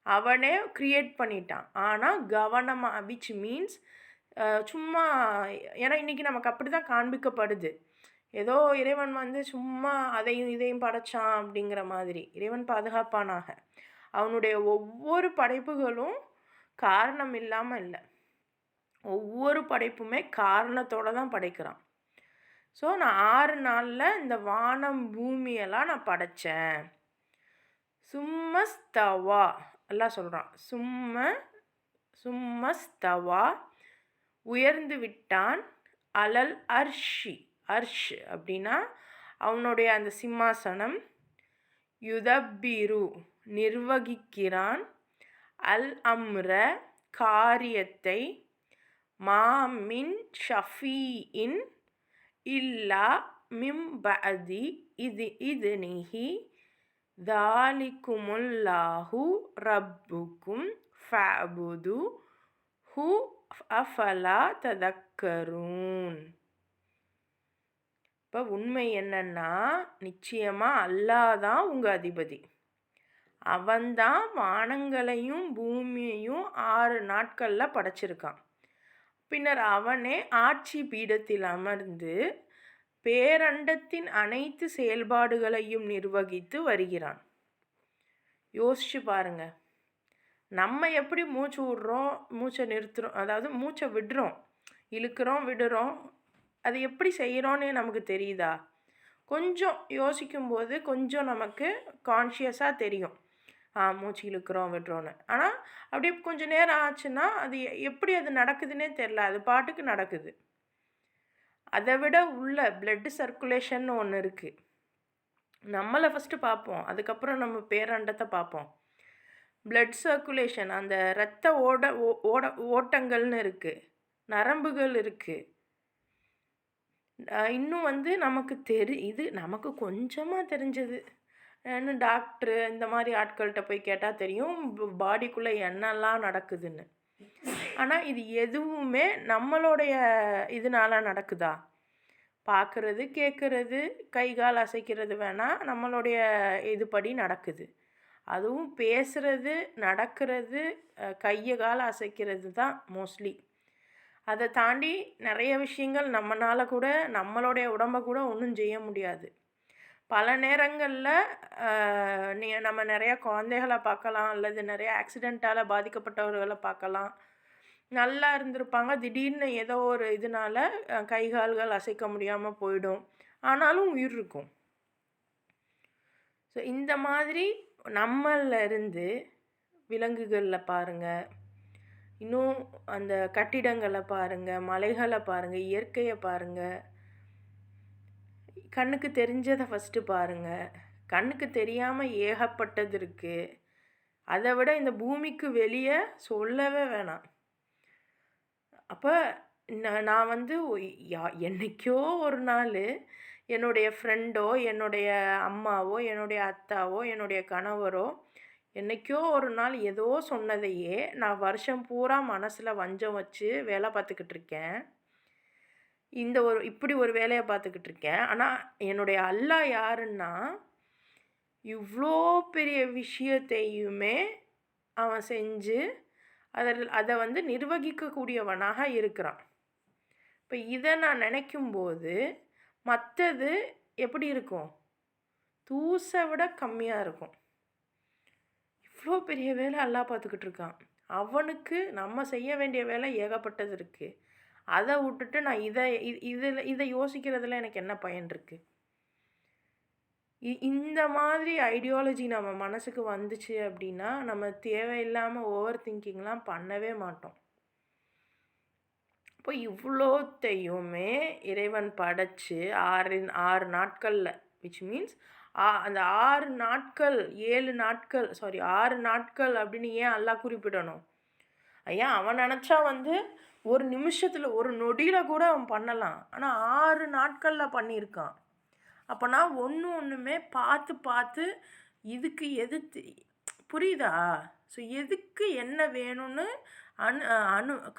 அவனே க்ரியேட் பண்ணிட்டான். ஆனால் கவனமாக, விச் மீன்ஸ் சும்மா, ஏன்னா இன்றைக்கி நமக்கு அப்படி தான் காண்பிக்கப்படுது. ஏதோ இறைவன் சும்மா அதையும் இதையும் படைச்சான் அப்படிங்கிற மாதிரி. இறைவன் பாதுகாப்பானாக. அவனுடைய ஒவ்வொரு படைப்புகளும் காரணம் இல்லாமல் இல்லை. ஒவ்வொரு படைப்புமே காரணத்தோடு தான் படைக்கிறான். ஸோ நான் 6 நாளில் இந்த வானம் பூமியெல்லாம் நான் படைத்தேன். சும்மஸ்தவா எல்லாம் சொல்கிறான். சும்மஸ்தவா உயர்ந்து விட்டான். அலல் அர்ஷ் அப்படின்னா அவனுடைய அந்த சிம்மாசனம். யுதப்பிரு நிர்வகிக்கிறான். அல் அம்ர காரியத்தை. மாமின் ஷஃபீஇன் இல்லா மிம்பஅதி இதுனிஹி தாலிக்குமுல்லாஹு ரப்புக்கும் ஃபஅபுது ஹு அஃபலா ததக்கரூன். இப்போ உண்மை என்னன்னா, நிச்சயமாக அல்லாஹ் தான் உங்கள் அதிபதி. அவன்தான் வானங்களையும் பூமியையும் 6 நாட்களில் படைச்சிருக்கான். பின்னர் அவனே ஆட்சி பீடத்தில் அமர்ந்து பேரண்டத்தின் அனைத்து செயல்பாடுகளையும் நிர்வகித்து வருகிறான். யோசிச்சு பாருங்க, நம்ம எப்படி மூச்சு விடுறோம், மூச்சை நிறுத்துகிறோம், அதாவது மூச்சை விடுறோம், இழுக்கிறோம், விடுறோம், அது எப்படி செய்கிறோன்னே நமக்கு தெரியுதா? கொஞ்சம் யோசிக்கும்போது கொஞ்சம் நமக்கு கான்ஷியஸாக தெரியும், மூச்சு இழுக்கிறோம் விடுறோன்னு. ஆனால் அப்படியே கொஞ்சம் நேரம் ஆச்சுன்னா அது எப்படி அது நடக்குதுன்னே தெரில, அது பாட்டுக்கு நடக்குது. அதை விட உள்ள பிளட் சர்க்குலேஷன் ஒன்று இருக்குது. நம்மளை ஃபஸ்ட்டு பார்ப்போம், அதுக்கப்புறம் நம்ம பேரண்டத்தை பார்ப்போம். பிளட் சர்க்குலேஷன், அந்த இரத்த ஓட்டங்கள்னு இருக்குது, நரம்புகள் இருக்குது. இன்னும் நமக்கு இது நமக்கு கொஞ்சமாக தெரிஞ்சது. இன்னும் டாக்டரு இந்த மாதிரி ஆட்கள்கிட்ட போய் கேட்டால் தெரியும் பாடிக்குள்ளே என்னெல்லாம் நடக்குதுன்னு. ஆனால் இது எதுவுமே நம்மளுடைய இதனால நடக்குதா? பார்க்குறது, கேட்குறது, கை கால் அசைக்கிறது வேணால் நம்மளுடைய இதுபடி நடக்குது. அதுவும் பேசுகிறது, நடக்கிறது, கையை கால் அசைக்கிறது தான் மோஸ்ட்லி. அதை தாண்டி நிறைய விஷயங்கள் நம்மளால் கூட நம்மளுடைய உடம்பை கூட ஒன்றும் செய்ய முடியாது. பல நேரங்களில் நம்ம நிறையா குழந்தைகளை பார்க்கலாம், அல்லது நிறைய ஆக்சிடெண்ட்டால் பாதிக்கப்பட்டவர்களை பார்க்கலாம். நல்லா இருந்திருப்பாங்க, திடீர்னு ஏதோ ஒரு இதனால் கை கால்கள் அசைக்க முடியாமல் போயிடும், ஆனாலும் உயிர் இருக்கும். ஸோ இந்த மாதிரி நம்மளிருந்து விலங்குகளில் பாருங்கள், இன்னும் அந்த கட்டிடங்களை பாருங்கள், மலைகளை பாருங்கள், இயற்கையை பாருங்கள். கண்ணுக்கு தெரிஞ்சதை ஃபஸ்ட்டு பாருங்கள். கண்ணுக்கு தெரியாமல் ஏகப்பட்டது இருக்குது. அதை விட இந்த பூமிக்கு வெளியே சொல்லவே வேணாம். அப்போ நான் என்னைக்கோ ஒரு நாள் என்னுடைய ஃப்ரெண்டோ, என்னுடைய அம்மாவோ, என்னுடைய அத்தாவோ, என்னுடைய கணவரோ என்றைக்கோ ஒரு நாள் ஏதோ சொன்னதையே நான் வருஷம் பூரா மனசில் வஞ்சம் வச்சு வேலை பார்த்துக்கிட்டு இருக்கேன். இப்படி ஒரு வேலையை பார்த்துக்கிட்டு இருக்கேன். ஆனால் என்னுடைய அல்லாஹ் யாருன்னா, இவ்வளோ பெரிய விஷயத்தையுமே அவன் செஞ்சு அதை நிர்வகிக்கக்கூடியவனாக இருக்கிறான். இப்போ இதை நான் நினைக்கும்போது மற்றது எப்படி இருக்கும்? தூசை விட கம்மியாக இருக்கும். இவ்வளோ பெரிய வேலை அல்லாஹ் பார்த்துக்கிட்டு இருக்கான். அவனுக்கு நம்ம செய்ய வேண்டிய வேலை ஏகப்பட்டது இருக்குது. அதை விட்டுட்டு நான் இதை யோசிக்கிறதுல எனக்கு என்ன பயன் இருக்குது? இந்த மாதிரி ஐடியாலஜி நம்ம மனசுக்கு வந்துச்சு அப்படின்னா நம்ம தேவையில்லாமல் ஓவர் திங்கிங்லாம் பண்ணவே மாட்டோம். இப்போ இவ்வளோத்தையுமே இறைவன் படைச்சு 6 நாட்களில், விச் மீன்ஸ் அந்த 6 நாட்கள் 6 நாட்கள் அப்படின்னு ஏன் அல்லாஹ் குறிப்பிடணும்? ஐயா அவன் நினச்சா ஒரு நிமிஷத்தில் ஒரு நொடியில் கூட அவன் பண்ணலாம். ஆனால் 6 நாட்களில் பண்ணியிருக்கான். அப்போனா ஒன்றுமே பார்த்து இதுக்கு எது புரியுதா? ஸோ எதுக்கு என்ன வேணும்னு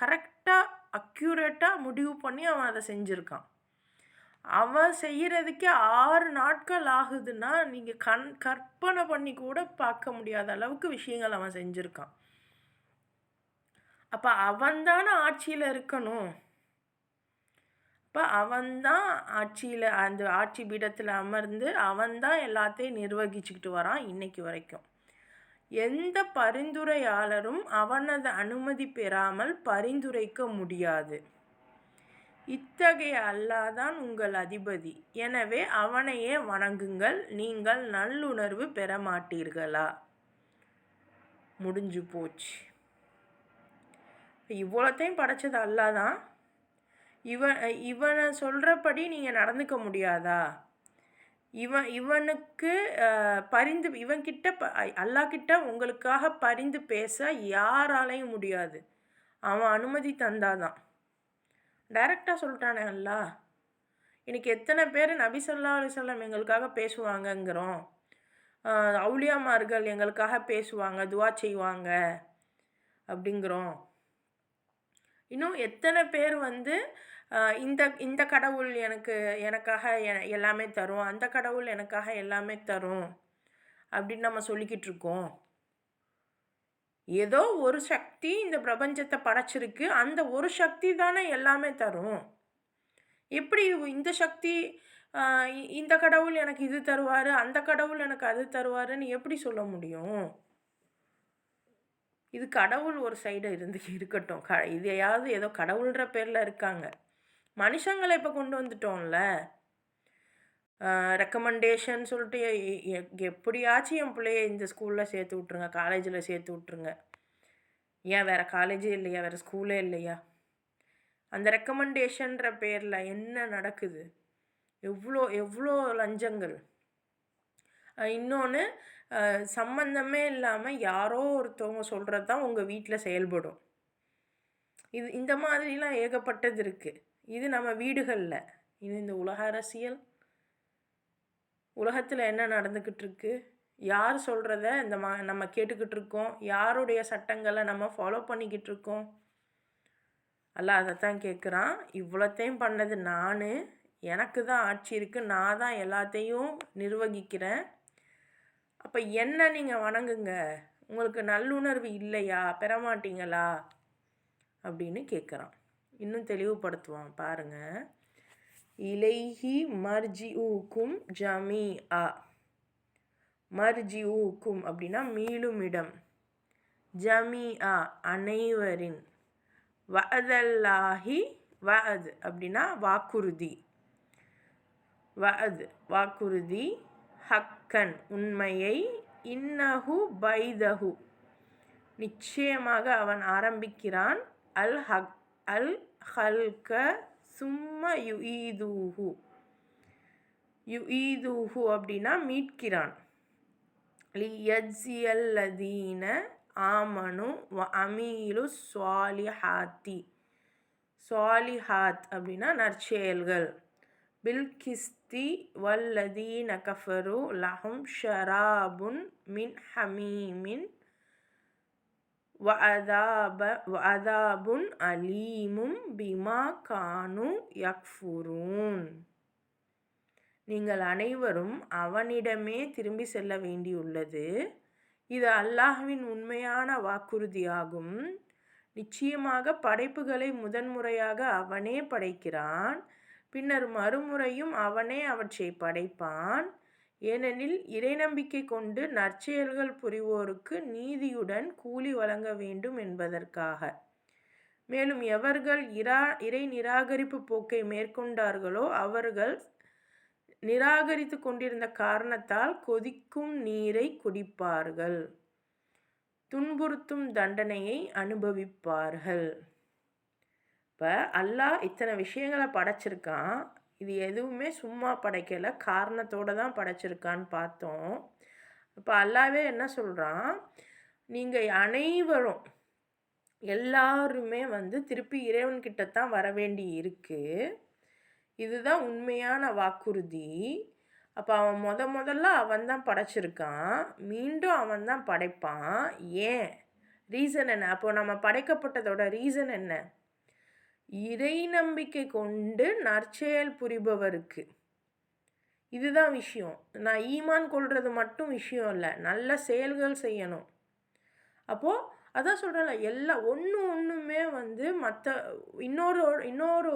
கரெக்டாக அக்யூரேட்டாக முடிவு பண்ணி அவன் அதை செஞ்சுருக்கான். அவன் செய்கிறதுக்கே 6 நாட்கள் ஆகுதுன்னா நீங்கள் கற்பனை பண்ணி கூட பார்க்க முடியாத அளவுக்கு விஷயங்கள் அவன் செஞ்சுருக்கான். அப்போ அவன்தானே ஆட்சியில் இருக்கணும். அப்போ அவன்தான் ஆட்சியில், அந்த ஆட்சி பீடத்தில் அமர்ந்து அவன்தான் எல்லாத்தையும் நிர்வகிச்சுக்கிட்டு வரான் இன்னைக்கு வரைக்கும். எந்த பரிந்துரையாளரும் அவனது அனுமதி பெறாமல் பரிந்துரைக்க முடியாது. இத்தகைய அல்லாஹ் தான் உங்கள் அதிபதி. எனவே அவனையே வணங்குங்கள். நீங்கள் நல்லுணர்வு பெற மாட்டீர்களா? முடிஞ்சு போச்சு. இவ்வளோத்தையும் படைச்சது அல்லாஹ் தான். இவனை சொல்கிறபடி நீங்கள் நடந்துக்க முடியாதா? இவனுக்கு பரிந்து இவன்கிட்ட அல்லாஹ்கிட்ட உங்களுக்காக பரிந்து பேச யாராலையும் முடியாது. அவன் அனுமதி தந்தாதான். டைரெக்டாக சொல்லிட்டானே அல்லாஹ். இன்னைக்கு எத்தனை பேர் நபி ஸல்லல்லாஹு அலைஹி வஸல்லம் எங்களுக்காக பேசுவாங்கங்கிறோம். அவுலியாமார்கள் எங்களுக்காக பேசுவாங்க, துவா செய்வாங்க அப்படிங்கிறோம். இன்னும் எத்தனை பேர் வந்து இந்த இந்த கடவுள் எனக்காக எல்லாமே தரும், அந்த கடவுள் எனக்காக எல்லாமே தரும் அப்படின்னு நம்ம சொல்லிக்கிட்டு இருக்கோம். ஏதோ ஒரு சக்தி இந்த பிரபஞ்சத்தை படைச்சிருக்கு. அந்த ஒரு சக்தி தானே எல்லாமே தரும். எப்படி இந்த சக்தி இந்த கடவுள் எனக்கு இது தருவார், அந்த கடவுள் எனக்கு அது தருவாருன்னு எப்படி சொல்ல முடியும்? இது கடவுள் ஒரு சைடு இருக்கட்டும். இதையாவது ஏதோ கடவுள்ன்ற பேரில் இருக்காங்க. மனுஷங்களை இப்போ கொண்டு வந்துட்டோம்ல. ரெக்கமெண்டேஷன் சொல்லிட்டு எப்படியாச்சும் என் பிள்ளைய இந்த ஸ்கூலில் சேர்த்து விட்ருங்க, காலேஜில் சேர்த்து விட்ருங்க. ஏன் வேறு காலேஜே இல்லையா, வேறு ஸ்கூலே இல்லையா? அந்த ரெக்கமெண்டேஷன்ற பேரில் என்ன நடக்குது? எவ்வளோ எவ்வளோ லஞ்சங்கள். இன்னொன்று, சம்பந்தமே இல்லாமல் யாரோ ஒருத்தவங்க சொல்கிறது தான் உங்கள் வீட்டில் செயல்படும். இந்த மாதிரிலாம் ஏகப்பட்டது இருக்குது. இது நம்ம வீடுகளில். இது இந்த உலக அரசியல், உலகத்தில் என்ன நடந்துக்கிட்டு இருக்கு, யார் சொல்கிறத நம்ம கேட்டுக்கிட்டு இருக்கோம், யாருடைய சட்டங்களை நம்ம ஃபாலோ பண்ணிக்கிட்டு இருக்கோம். அல்லாஹ் அதைத்தான் கேட்குறான். இவ்வளோத்தையும் பண்ணது நான், எனக்கு தான் ஆட்சி இருக்குது, நான் தான் எல்லாத்தையும் நிர்வகிக்கிறேன். அப்போ என்ன நீங்கள் வணங்குங்க. உங்களுக்கு நல்லுணர்வு இல்லையா, பெறமாட்டீங்களா அப்படின்னு கேட்குறான். இன்னும் தெளிவுபடுத்துவான் பாருங்க. இலைஹி மர்ஜிஊக்கும் ஜமீஆ. மர்ஜிஊக்கும் அப்படின்னா மீளும் இடம். ஜமீஆ அனைவரின். வஅதல்லாஹி, வஅத் அப்படின்னா வாக்குறுதி. வஅத் வாக்குறுதி. ஹக்கன் உண்மையை. இன்னஹு பைதஹு நிச்சயமாக அவன் ஆரம்பிக்கிறான். அல் ஹல்க சும்ம யுஈதுஹு. யுஈதுஹு அப்படின்னா மீட்கிறான். லியஜ்ஸியல்லதீன ஆமனு வ அமீலு ஸாலிஹாத்தி. ஸாலிஹாத் அப்படின்னா நற்செயல்கள். பில்கிஸ்தி வல்லதீன கஃபரு லஹும் ஷராபுன் மின் ஹமீமின் வஅதாபுன் அலீமும் பிமா கானு யக்ஃபுரூன். நீங்கள் அனைவரும் அவனிடமே திரும்பி செல்ல வேண்டியுள்ளது. இது அல்லாஹ்வின் உண்மையான வாக்குறுதியாகும். நிச்சயமாக படைப்புகளை முதன்முறையாக அவனே படைக்கிறான். பின்னர் மறுமுறையும் அவனே அவற்றை படைப்பான். ஏனெனில் இறை நம்பிக்கை கொண்டு நற்செயல்கள் புரிவோருக்கு நீதியுடன் கூலி வழங்க வேண்டும் என்பதற்காக. மேலும் எவர்கள் இறை நிராகரிப்பு போக்கை மேற்கொண்டார்களோ அவர்கள் நிராகரித்து கொண்டிருந்த காரணத்தால் கொதிக்கும் நீரை குடிப்பார்கள், துன்புறுத்தும் தண்டனையை அனுபவிப்பார்கள். இப்போ அல்லாஹ் இத்தனை விஷயங்களை படைச்சிருக்கான். இது எதுவுமே சும்மா படைக்கலை, காரணத்தோடு தான் படைச்சிருக்கான்னு பார்த்தோம். இப்போ அல்லாஹ்வே என்ன சொல்கிறான், நீங்கள் அனைவரும் எல்லாருமே திருப்பி இறைவன்கிட்ட தான் வர வேண்டி இருக்குது. இதுதான் உண்மையான வாக்குறுதி. அப்போ அவன் முதல்ல அவன் தான் படைச்சிருக்கான், மீண்டும் அவன் தான் படைப்பான். ஏன், ரீசன் என்ன? அப்போ நம்ம படைக்கப்பட்டதோட ரீசன் என்ன? இறை நம்பிக்கை கொண்டு நற்செயல் புரிபவருக்கு. இதுதான் விஷயம். நான் ஈமான் கொள்வது மட்டும் விஷயம் இல்லை, நல்ல செயல்கள் செய்யணும். அப்போது அதான் சொல்கிறேன்ல, ஒன்றுமே மற்ற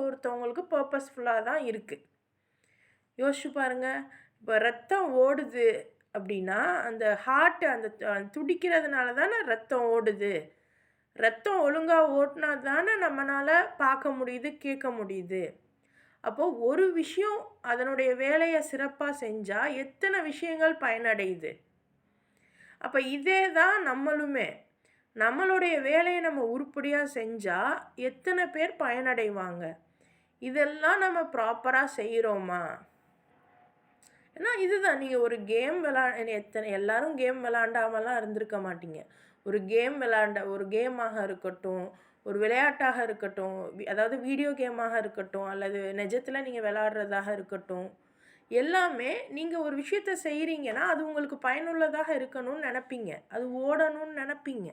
ஒருத்தவங்களுக்கு பர்பஸ்ஃபுல்லாக தான் இருக்குது. யோசிச்சு பாருங்கள். இப்போ ரத்தம் ஓடுது அப்படின்னா அந்த ஹார்ட் அந்த துடிக்கிறதுனால தானே ரத்தம் ஓடுது. ரத்தம் ஒழுங்கா ஓடுனா தானே நம்மளால பார்க்க முடியுது, கேட்க முடியுது. அப்போ ஒரு விஷயம் அதனுடைய வேலையை சிறப்பாக செஞ்சால் எத்தனை விஷயங்கள் பயனடையுது. அப்போ இதே தான் நம்மளுமே நம்மளுடைய வேலையை நம்ம உருப்படியாக செஞ்சால் எத்தனை பேர் பயனடைவாங்க. இதெல்லாம் நம்ம ப்ராப்பராக செய்கிறோமா? ஏன்னா இதுதான் நீங்கள் ஒரு கேம் எல்லாரும் கேம் விளாண்டாமலாம் இருந்திருக்க மாட்டீங்க. ஒரு கேமாக இருக்கட்டும், ஒரு விளையாட்டாக இருக்கட்டும், அதாவது வீடியோ கேமாக இருக்கட்டும், அல்லது நிஜத்தில் நீங்கள் விளையாடுறதாக இருக்கட்டும், எல்லாமே நீங்கள் ஒரு விஷயத்த செய்கிறீங்கன்னா அது உங்களுக்கு பயனுள்ளதாக இருக்கணும்னு நினப்பீங்க. அது ஓடணும்னு நினப்பீங்க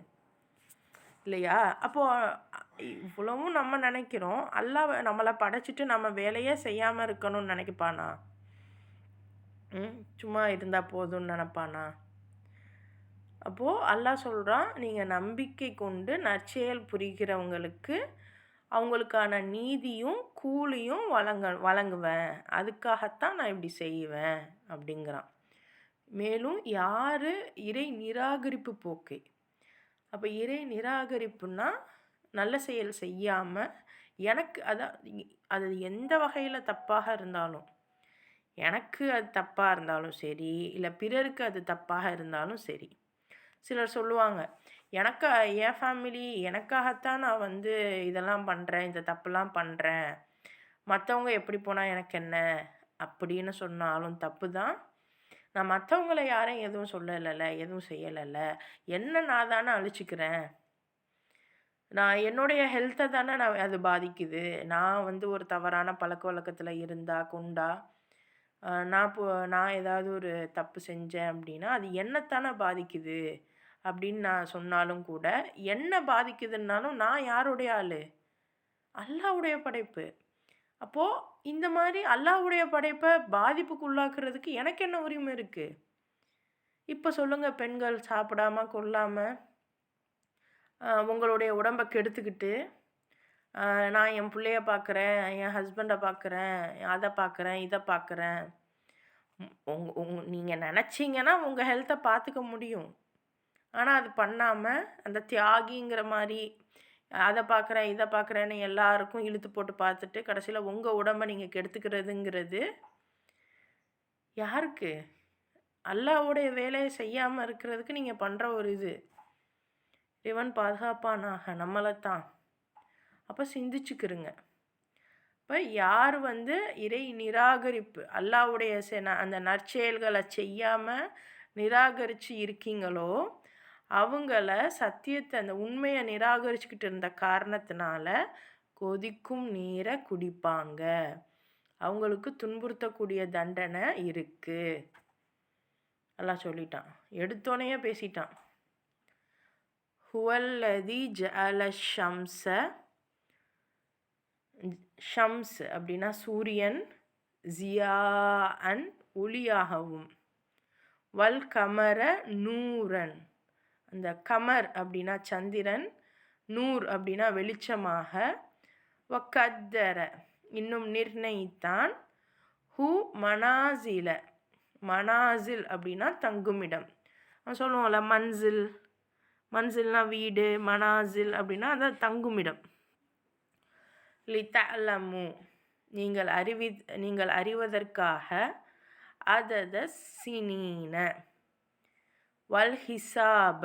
இல்லையா? அப்போது இவ்வளவும் நம்ம நினைக்கிறோம். அல்லாஹ் நம்மளை படைச்சிட்டு நம்ம வேலையே செய்யாமல் இருக்கணும்னு நினைக்கப்பானா? சும்மா இருந்தால் போதும்னு நினப்பானா? அப்போது அல்லாஹ் சொல்கிறான், நீங்கள் நம்பிக்கை கொண்டு நற்செயல் புரிகிறவங்களுக்கு அவங்களுக்கான நீதியும் கூலியும் வழங்குவேன். அதுக்காகத்தான் நான் இப்படி செய்வேன் அப்படிங்கிறான். மேலும் யார் இறை நிராகரிப்பு போக்கை, அப்போ இறை நிராகரிப்புன்னா நல்ல செயல் செய்யாமல் எனக்கு அது எந்த வகையில் தப்பாக இருந்தாலும், எனக்கு அது தப்பாக இருந்தாலும் சரி, இல்லை பிறருக்கு அது தப்பாக இருந்தாலும் சரி. சிலர் சொல்லுவாங்க, என் ஃபேமிலி எனக்காகத்தான் நான் இதெல்லாம் பண்ணுறேன், இந்த தப்புலாம் பண்ணுறேன், மற்றவங்க எப்படி போனால் எனக்கு என்ன அப்படின்னு சொன்னாலும் தப்பு தான். நான் மற்றவங்கள யாரையும் எதுவும் சொல்லலைல்ல, எதுவும் செய்யலைல்ல, என்ன நான் தானே அழிச்சிக்கிறேன். நான் என்னுடைய ஹெல்த்தை தானே அது பாதிக்குது. நான் ஒரு தவறான பழக்க வழக்கத்தில் இருந்தா கொண்டா நான் ஏதாவது ஒரு தப்பு செஞ்சேன் அப்படின்னா அது என்னத்தானே பாதிக்குது அப்படின்னு நான் சொன்னாலும் கூட, என்ன பாதிக்குதுன்னாலும் நான் யாருடைய ஆள்? அல்லாஹ்வுடைய படைப்பு. அப்போது இந்த மாதிரி அல்லாஹ்வுடைய படைப்பை பாதிப்புக்குள்ளாக்குறதுக்கு எனக்கு என்ன உரிமை இருக்குது? இப்போ சொல்லுங்கள், பெண்கள் சாப்பிடாம கொள்ளாமல் உங்களுடைய உடம்பை கெடுத்துக்கிட்டு, நான் என் பிள்ளைய பார்க்குறேன், என் ஹஸ்பண்டை பார்க்குறேன், அதை பார்க்குறேன், இதை பார்க்குறேன். நீங்கள் நினச்சிங்கன்னா உங்கள் ஹெல்த்தை பார்த்துக்க முடியும். ஆனால் அது பண்ணாமல் அந்த தியாகிங்கிற மாதிரி அதை பார்க்குறேன், இதை பார்க்குறேன்னு எல்லாருக்கும் இழுத்து போட்டு பார்த்துட்டு கடைசியில் உங்கள் உடம்பை நீங்கள் கெடுத்துக்கிறதுங்கிறது யாருக்கு? அல்லாஹ்வுடைய வேலையை செய்யாமல் இருக்கிறதுக்கு நீங்கள் பண்ணுற ஒரு இது. இவன் பாதுகாப்பானாக நம்மளை தான். அப்போ சிந்திச்சுக்கிறங்க. இப்போ யார் இறை நிராகரிப்பு, அல்லாஹ்வுடைய அந்த நற்செயல்களை செய்யாமல் நிராகரித்து இருக்கீங்களோ அவங்கள சத்தியத்தை அந்த உண்மையை நிராகரிச்சுக்கிட்டு இருந்த காரணத்தினால கொதிக்கும் நீரை குடிப்பாங்க. அவங்களுக்கு துன்புறுத்தக்கூடிய தண்டனை இருக்கு. எல்லாம் சொல்லிட்டான், எடுத்தோனையே பேசிட்டான். ஹுவல்லதி ஜஅல ஷம்ஸ, ஷம்ஸ் அப்படின்னா சூரியன், ஜியாஅன் ஒளியாகவும், வல் கமர நூரன், அந்த கமர் அப்படின்னா சந்திரன், நூர் அப்படின்னா வெளிச்சமாக, வக்கத்தர இன்னும் நிர்ணயித்தான், ஹூ மனாசில, மனாசில் அப்படின்னா தங்குமிடம். சொல்லுவோம்ல மன்சில், மன்சில்னா வீடு, மனாசில் அப்படின்னா அந்த தங்குமிடம். லிதஅலமு நீங்கள் அறிவதற்காக, அதத சினீன வல் ஹிசாப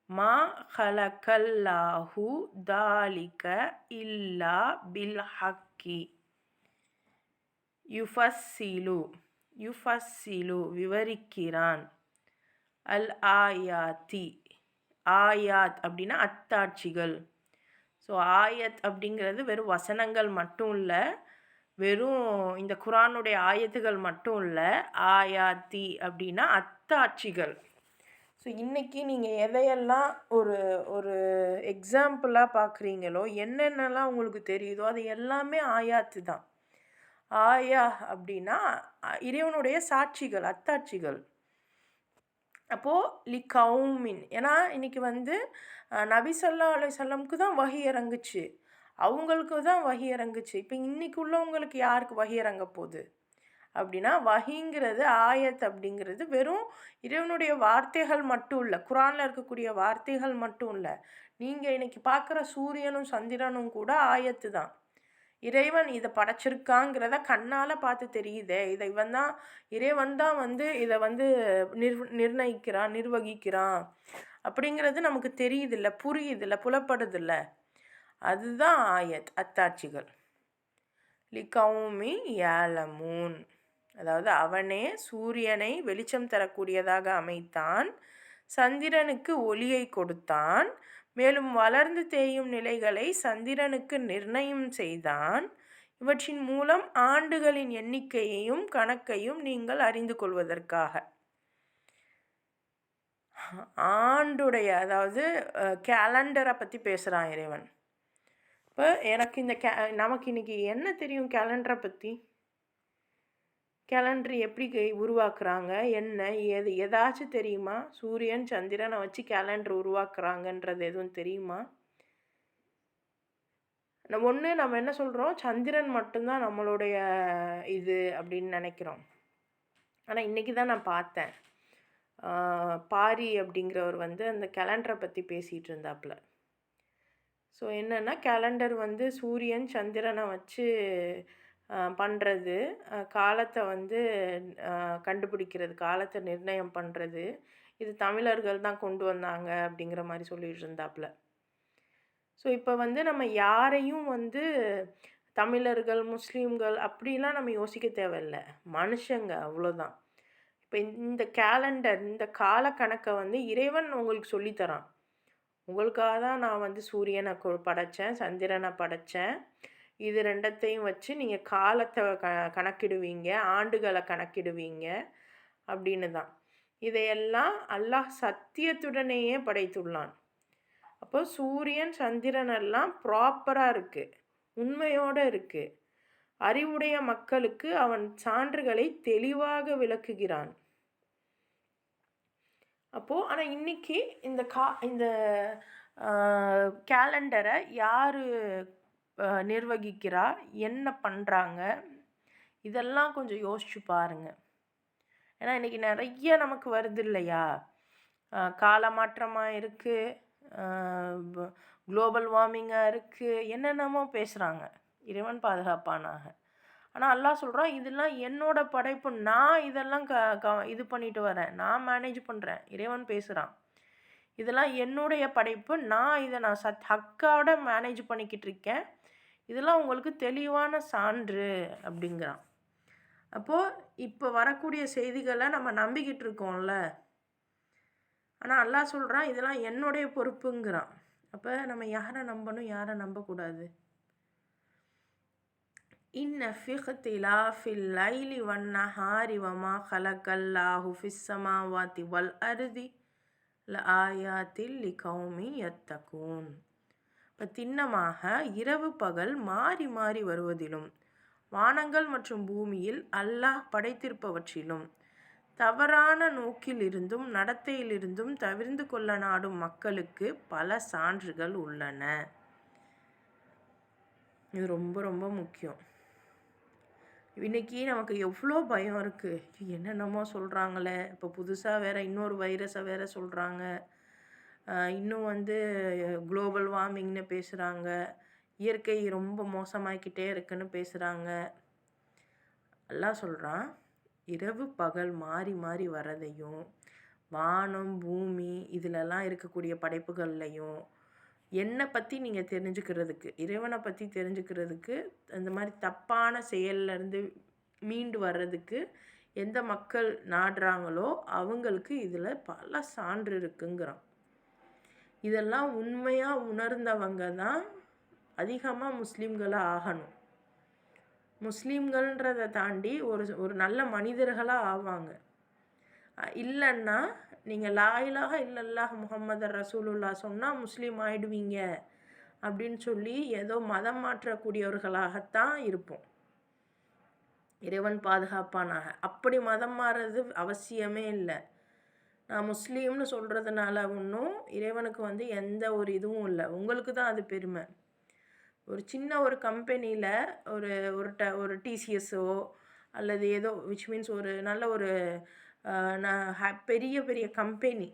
மா ஹலகல்லாஹு தாலிக இல்லா பில் ஹக்கி யுஃபஸ்ஸிலு விவரிக்கிறான், அல் ஆயாத்தி, ஆயாத் அப்படின்னா அத்தாட்சிகள். ஸோ ஆயத் அப்படிங்கிறது வெறும் வசனங்கள் மட்டும் இல்லை, வெறும் இந்த குரானுடைய ஆயத்துகள் மட்டும் இல்லை. ஆயாத்தி அப்படின்னா அத்தாட்சிகள். ஸோ இன்றைக்கி நீங்கள் எதையெல்லாம் ஒரு ஒரு எக்ஸாம்பிளாக பார்க்குறீங்களோ, என்னென்னலாம் உங்களுக்கு தெரியுதோ அது எல்லாமே ஆயாத்து தான். ஆயா அப்படின்னா இறைவனுடைய சாட்சிகள், அத்தாட்சிகள். அப்போது கௌமின், ஏன்னா இன்றைக்கி நபி ஸல்லல்லாஹு அலைஹி வஸல்லம்க்கு தான் வஹி இறங்குச்சு, அவங்களுக்கு தான் வஹி இறங்குச்சு. இப்போ இன்றைக்கி உள்ளவங்களுக்கு யாருக்கு வஹி இறங்க போகுது? அப்படின்னா வஹிங்கிறது ஆயத் அப்படிங்கிறது வெறும் இறைவனுடைய வார்த்தைகள் மட்டும் இல்லை, குரானில் இருக்கக்கூடிய வார்த்தைகள் மட்டும் இல்லை. நீங்கள் இன்னைக்கு பார்க்குற சூரியனும் சந்திரனும் கூட ஆயத்து தான். இறைவன் இதை படைச்சிருக்காங்கிறத கண்ணால் பார்த்து தெரியுதே. இறைவன் தான் வந்து இதை வந்து நிர்ணயிக்கிறான், நிர்வகிக்கிறான் அப்படிங்கிறது நமக்கு தெரியுதில்ல, புரியுதில்ல, புலப்படுதில்ல. அதுதான் ஆயத், அத்தாட்சிகள். லிகௌமி யாலமூன், அதாவது அவனே சூரியனை வெளிச்சம் தரக்கூடியதாக அமைத்தான், சந்திரனுக்கு ஒளியை கொடுத்தான், மேலும் வளர்ந்து தேயும் நிலைகளை சந்திரனுக்கு நிர்ணயம் செய்தான். இவற்றின் மூலம் ஆண்டுகளின் எண்ணிக்கையையும் கணக்கையும் நீங்கள் அறிந்து கொள்வதற்காக. ஆண்டுடைய, அதாவது கேலண்டரை பற்றி பேசுகிறான் இறைவன். இப்போ எனக்கு நமக்கு இன்றைக்கி என்ன தெரியும் கேலண்டரை பற்றி? கேலண்டர் எப்படி உருவாக்குறாங்க, என்ன ஏதாச்சும் தெரியுமா? சூரியன் சந்திரனை வச்சு கேலண்டர் உருவாக்குறாங்கன்றது எதுவும் தெரியுமா? நம்ம என்ன சொல்கிறோம், சந்திரன் மட்டும்தான் நம்மளுடைய இது அப்படின்னு நினைக்கிறோம். ஆனால் இன்றைக்கி தான் நான் பார்த்தேன், பாரி அப்படிங்கிறவர் வந்து அந்த கேலண்டரை பற்றி பேசிகிட்டு இருந்தாப்புல. ஸோ என்னென்னா, கேலண்டர் வந்து சூரியன் சந்திரனை வச்சு பண்ணுறது, காலத்தை வந்து கண்டுபிடிக்கிறது, காலத்தை நிர்ணயம் பண்ணுறது, இது தமிழர்கள் தான் கொண்டு வந்தாங்க அப்படிங்கிற மாதிரி சொல்லிட்டு இருந்தாப்புல. ஸோ இப்போ வந்து நம்ம யாரையும் வந்து தமிழர்கள், முஸ்லீம்கள் அப்படிலாம் நம்ம யோசிக்க தேவையில்ல, மனுஷங்க அவ்வளோதான். இப்போ இந்த கேலண்டர், இந்த கால கணக்கை வந்து இறைவன் உங்களுக்கு சொல்லித்தரான். உங்களுக்காக தான் நான் வந்து சூரியனை படைத்தேன், சந்திரனை படைத்தேன். இது ரெண்டத்தையும் வச்சு நீங்கள் காலத்தை கணக்கிடுவீங்க, ஆண்டுகளை கணக்கிடுவீங்க அப்படின்னு தான். இதையெல்லாம் அல்லாஹ் சத்தியத்துடனேயே படைத்துள்ளான். அப்போ சூரியன் சந்திரனெல்லாம் ப்ராப்பராக இருக்குது, உண்மையோடு இருக்குது. அறிவுடைய மக்களுக்கு அவன் சான்றுகளை தெளிவாக விளக்குகிறான். அப்போது ஆனால் இன்றைக்கி இந்த கேலண்டரை யார் நிர்வகிக்கிறா, என்ன பண்ணுறாங்க, இதெல்லாம் கொஞ்சம் யோசிச்சு பாருங்கள். ஏன்னா இன்றைக்கி நிறைய நமக்கு வருது இல்லையா, கால மாற்றமாக இருக்குது, குளோபல் வார்மிங்காக இருக்குது, என்னென்னமோ பேசுகிறாங்க. இறைவன் பாதுகாப்பானாக. ஆனால் அல்லாஹ் சொல்கிறான், இதெல்லாம் என்னோட படைப்பு, நான் இதெல்லாம் இது பண்ணிட்டு வரேன், நான் மேனேஜ் பண்ணுறேன். இறைவன் பேசுகிறான், இதெல்லாம் என்னுடைய படைப்பு, நான் இதை ஹக்கோட மேனேஜ் பண்ணிக்கிட்டு இருக்கேன், இதெல்லாம் உங்களுக்கு தெளிவான சான்று அப்படிங்கிறான். அப்போது இப்போ வரக்கூடிய செய்திகளை நம்ம நம்பிக்கிட்டு இருக்கோம்ல, ஆனால் அல்லாஹ் சொல்கிறான் இதெல்லாம் என்னுடைய பொறுப்புங்கிறான். அப்போ நம்ம யாரை நம்பணும், யாரை நம்பக்கூடாது? இன்ன ஃபி இக்திலாஃபில் லைலி வன்னஹாரி வமா ஹலகல்லாஹு ஃபிஸ் ஸமாவாதி வல் அர்தி லஆயாத்தில் லிகௌமி யத்தகூன். இப்போ திண்ணமாக இரவு பகல் மாறி மாறி வருவதிலும், வானங்கள் மற்றும் பூமியில் அல்லாஹ் படைத்திருப்பவற்றிலும், தவறான நோக்கிலிருந்தும் நடத்தையிலிருந்தும் தவிர்ந்து கொள்ள நாடும் மக்களுக்கு பல சான்றுகள் உள்ளன. இது ரொம்ப ரொம்ப முக்கியம். இன்றைக்கி நமக்கு எவ்வளோ பயம் இருக்குது, என்னென்னமோ சொல்கிறாங்களே, இப்போ புதுசாக வேறு இன்னொரு வைரஸை வேறு சொல்கிறாங்க, இன்னும் வந்து குளோபல் வார்மிங்னு பேசுகிறாங்க, இயற்கை ரொம்ப மோசமாகிக்கிட்டே இருக்குன்னு பேசுகிறாங்க. எல்லாம் சொல்கிறான், இரவு பகல் மாறி மாறி வரதையும், வானம் பூமி இதிலெல்லாம் இருக்கக்கூடிய படைப்புகள்லையும் என்னை பற்றி நீங்கள் தெரிஞ்சுக்கிறதுக்கு, இறைவனை பற்றி தெரிஞ்சுக்கிறதுக்கு, இந்த மாதிரி தப்பான செயல்லேருந்து மீண்டு வர்றதுக்கு எந்த மக்கள் நாடுறாங்களோ அவங்களுக்கு இதில் பல சான்று இருக்குங்கிறான். இதெல்லாம் உண்மையாக உணர்ந்தவங்க தான் அதிகமாக முஸ்லீம்களாக ஆகணும். முஸ்லீம்கள்ன்றதை தாண்டி ஒரு நல்ல மனிதர்களாக ஆவாங்க. இல்லைன்னா நீங்கள் லா இலாஹ இல்லல்லாஹ் முஹம்மது ரசூலுல்லா சொன்னால் முஸ்லீம் ஆயிடுவீங்க அப்படின்னு சொல்லி ஏதோ மதம் மாற்றக்கூடியவர்களாகத்தான் இருப்போம். இறைவன் பாதுகாப்பானாக. அப்படி மதம் மாறுறது அவசியமே இல்லை. நான் முஸ்லீம்னு சொல்கிறதுனால ஒன்றும் இறைவனுக்கு வந்து எந்த ஒரு இதுவும் இல்லை, உங்களுக்கு தான் அது பெருமை. ஒரு சின்ன ஒரு கம்பெனியில் ஒரு டிசிஎஸ்ஸோ அல்லது ஏதோ விச் மீன்ஸ் ஒரு நல்ல ஒரு பெரிய பெரிய கம்பெனி,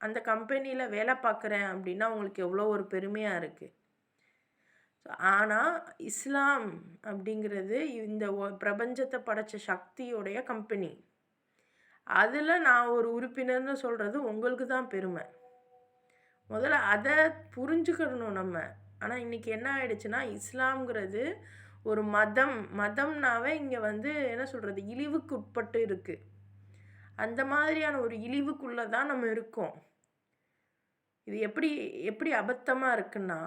அந்த கம்பெனியில் வேலை பார்க்குறேன் அப்படின்னா உங்களுக்கு எவ்வளோ ஒரு பெருமையாக இருக்குது. ஆனால் இஸ்லாம் அப்படிங்கிறது இந்த பிரபஞ்சத்தை படைச்ச சக்தியோடைய கம்பெனி. அதில் நான் ஒரு உறுப்பினர்னு சொல்கிறது உங்களுக்கு தான் பெருமை. முதல்ல அதை புரிஞ்சுக்கணும் நம்ம. ஆனால் இன்றைக்கி என்ன ஆயிடுச்சுன்னா, இஸ்லாம்ங்கிறது ஒரு மதம்னாவே இங்கே வந்து என்ன சொல்கிறது, இழிவுக்கு உட்பட்டு இருக்குது. அந்த மாதிரியான ஒரு இழிவுக்குள்ளே தான் நம்ம இருக்கோம். இது எப்படி எப்படி அபத்தமாக இருக்குன்னா,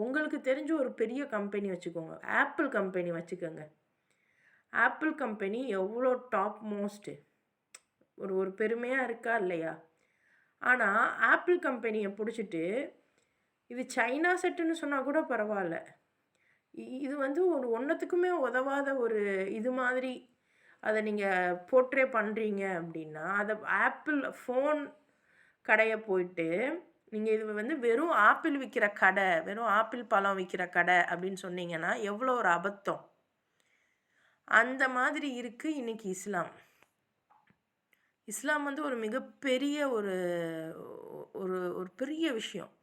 உங்களுக்கு தெரிஞ்ச ஒரு பெரிய கம்பெனி வச்சுக்கோங்க, ஆப்பிள் கம்பெனி வச்சுக்கோங்க. ஆப்பிள் கம்பெனி எவ்வளோ டாப் மோஸ்ட்டு, ஒரு பெருமையாக இருக்கா இல்லையா? ஆனால் ஆப்பிள் கம்பெனியை பிடிச்சிட்டு இது சைனா செட்டுன்னு சொன்னால் கூட பரவாயில்ல, இது வந்து ஒரு ஒன்றத்துக்குமே உதவாத ஒரு இது மாதிரி அதை நீங்கள் போர்ட்ரே பண்ணுறீங்க அப்படின்னா, அதை ஆப்பிள் ஃபோன் கடையை போயிட்டு நீங்கள் இது வந்து வெறும் ஆப்பிள் விற்கிற கடை, வெறும் ஆப்பிள் பழம் விற்கிற கடை அப்படின்னு சொன்னீங்கன்னா எவ்வளோ ஒரு அபத்தம். அந்த மாதிரி இருக்குது இன்றைக்கி இஸ்லாம். இஸ்லாம் வந்து ஒரு மிகப்பெரிய ஒரு ஒரு ஒரு பெரிய விஷயம்.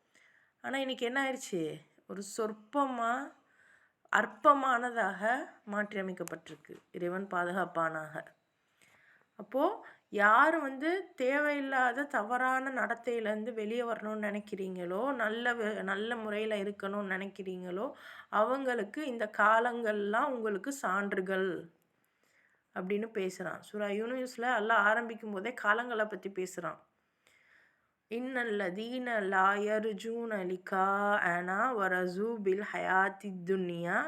ஆனால் இன்றைக்கி என்ன ஆயிடுச்சு, ஒரு சொற்பமாக அற்பமானதாக மாற்றியமைக்கப்பட்டிருக்கு. இறைவன் பாதுகாப்பானாக. அப்போது யார் வந்து தேவையில்லாத தவறான நடத்தையிலேருந்து வெளியே வரணும்னு நினைக்கிறீங்களோ, நல்ல முறையில் இருக்கணும்னு நினைக்கிறீங்களோ, அவங்களுக்கு இந்த காலங்கள்லாம் உங்களுக்கு சான்றுகள் அப்படின்னு பேசுகிறான். சூரா யூனுஸில் அல்லாஹ் ஆரம்பிக்கும் போதே காலங்களை பற்றி பேசுகிறான். இன்னல்லதீன லா யர்ஜூன லிகாஅனா வரஸூ பில் ஹயாத்தித் துன்யா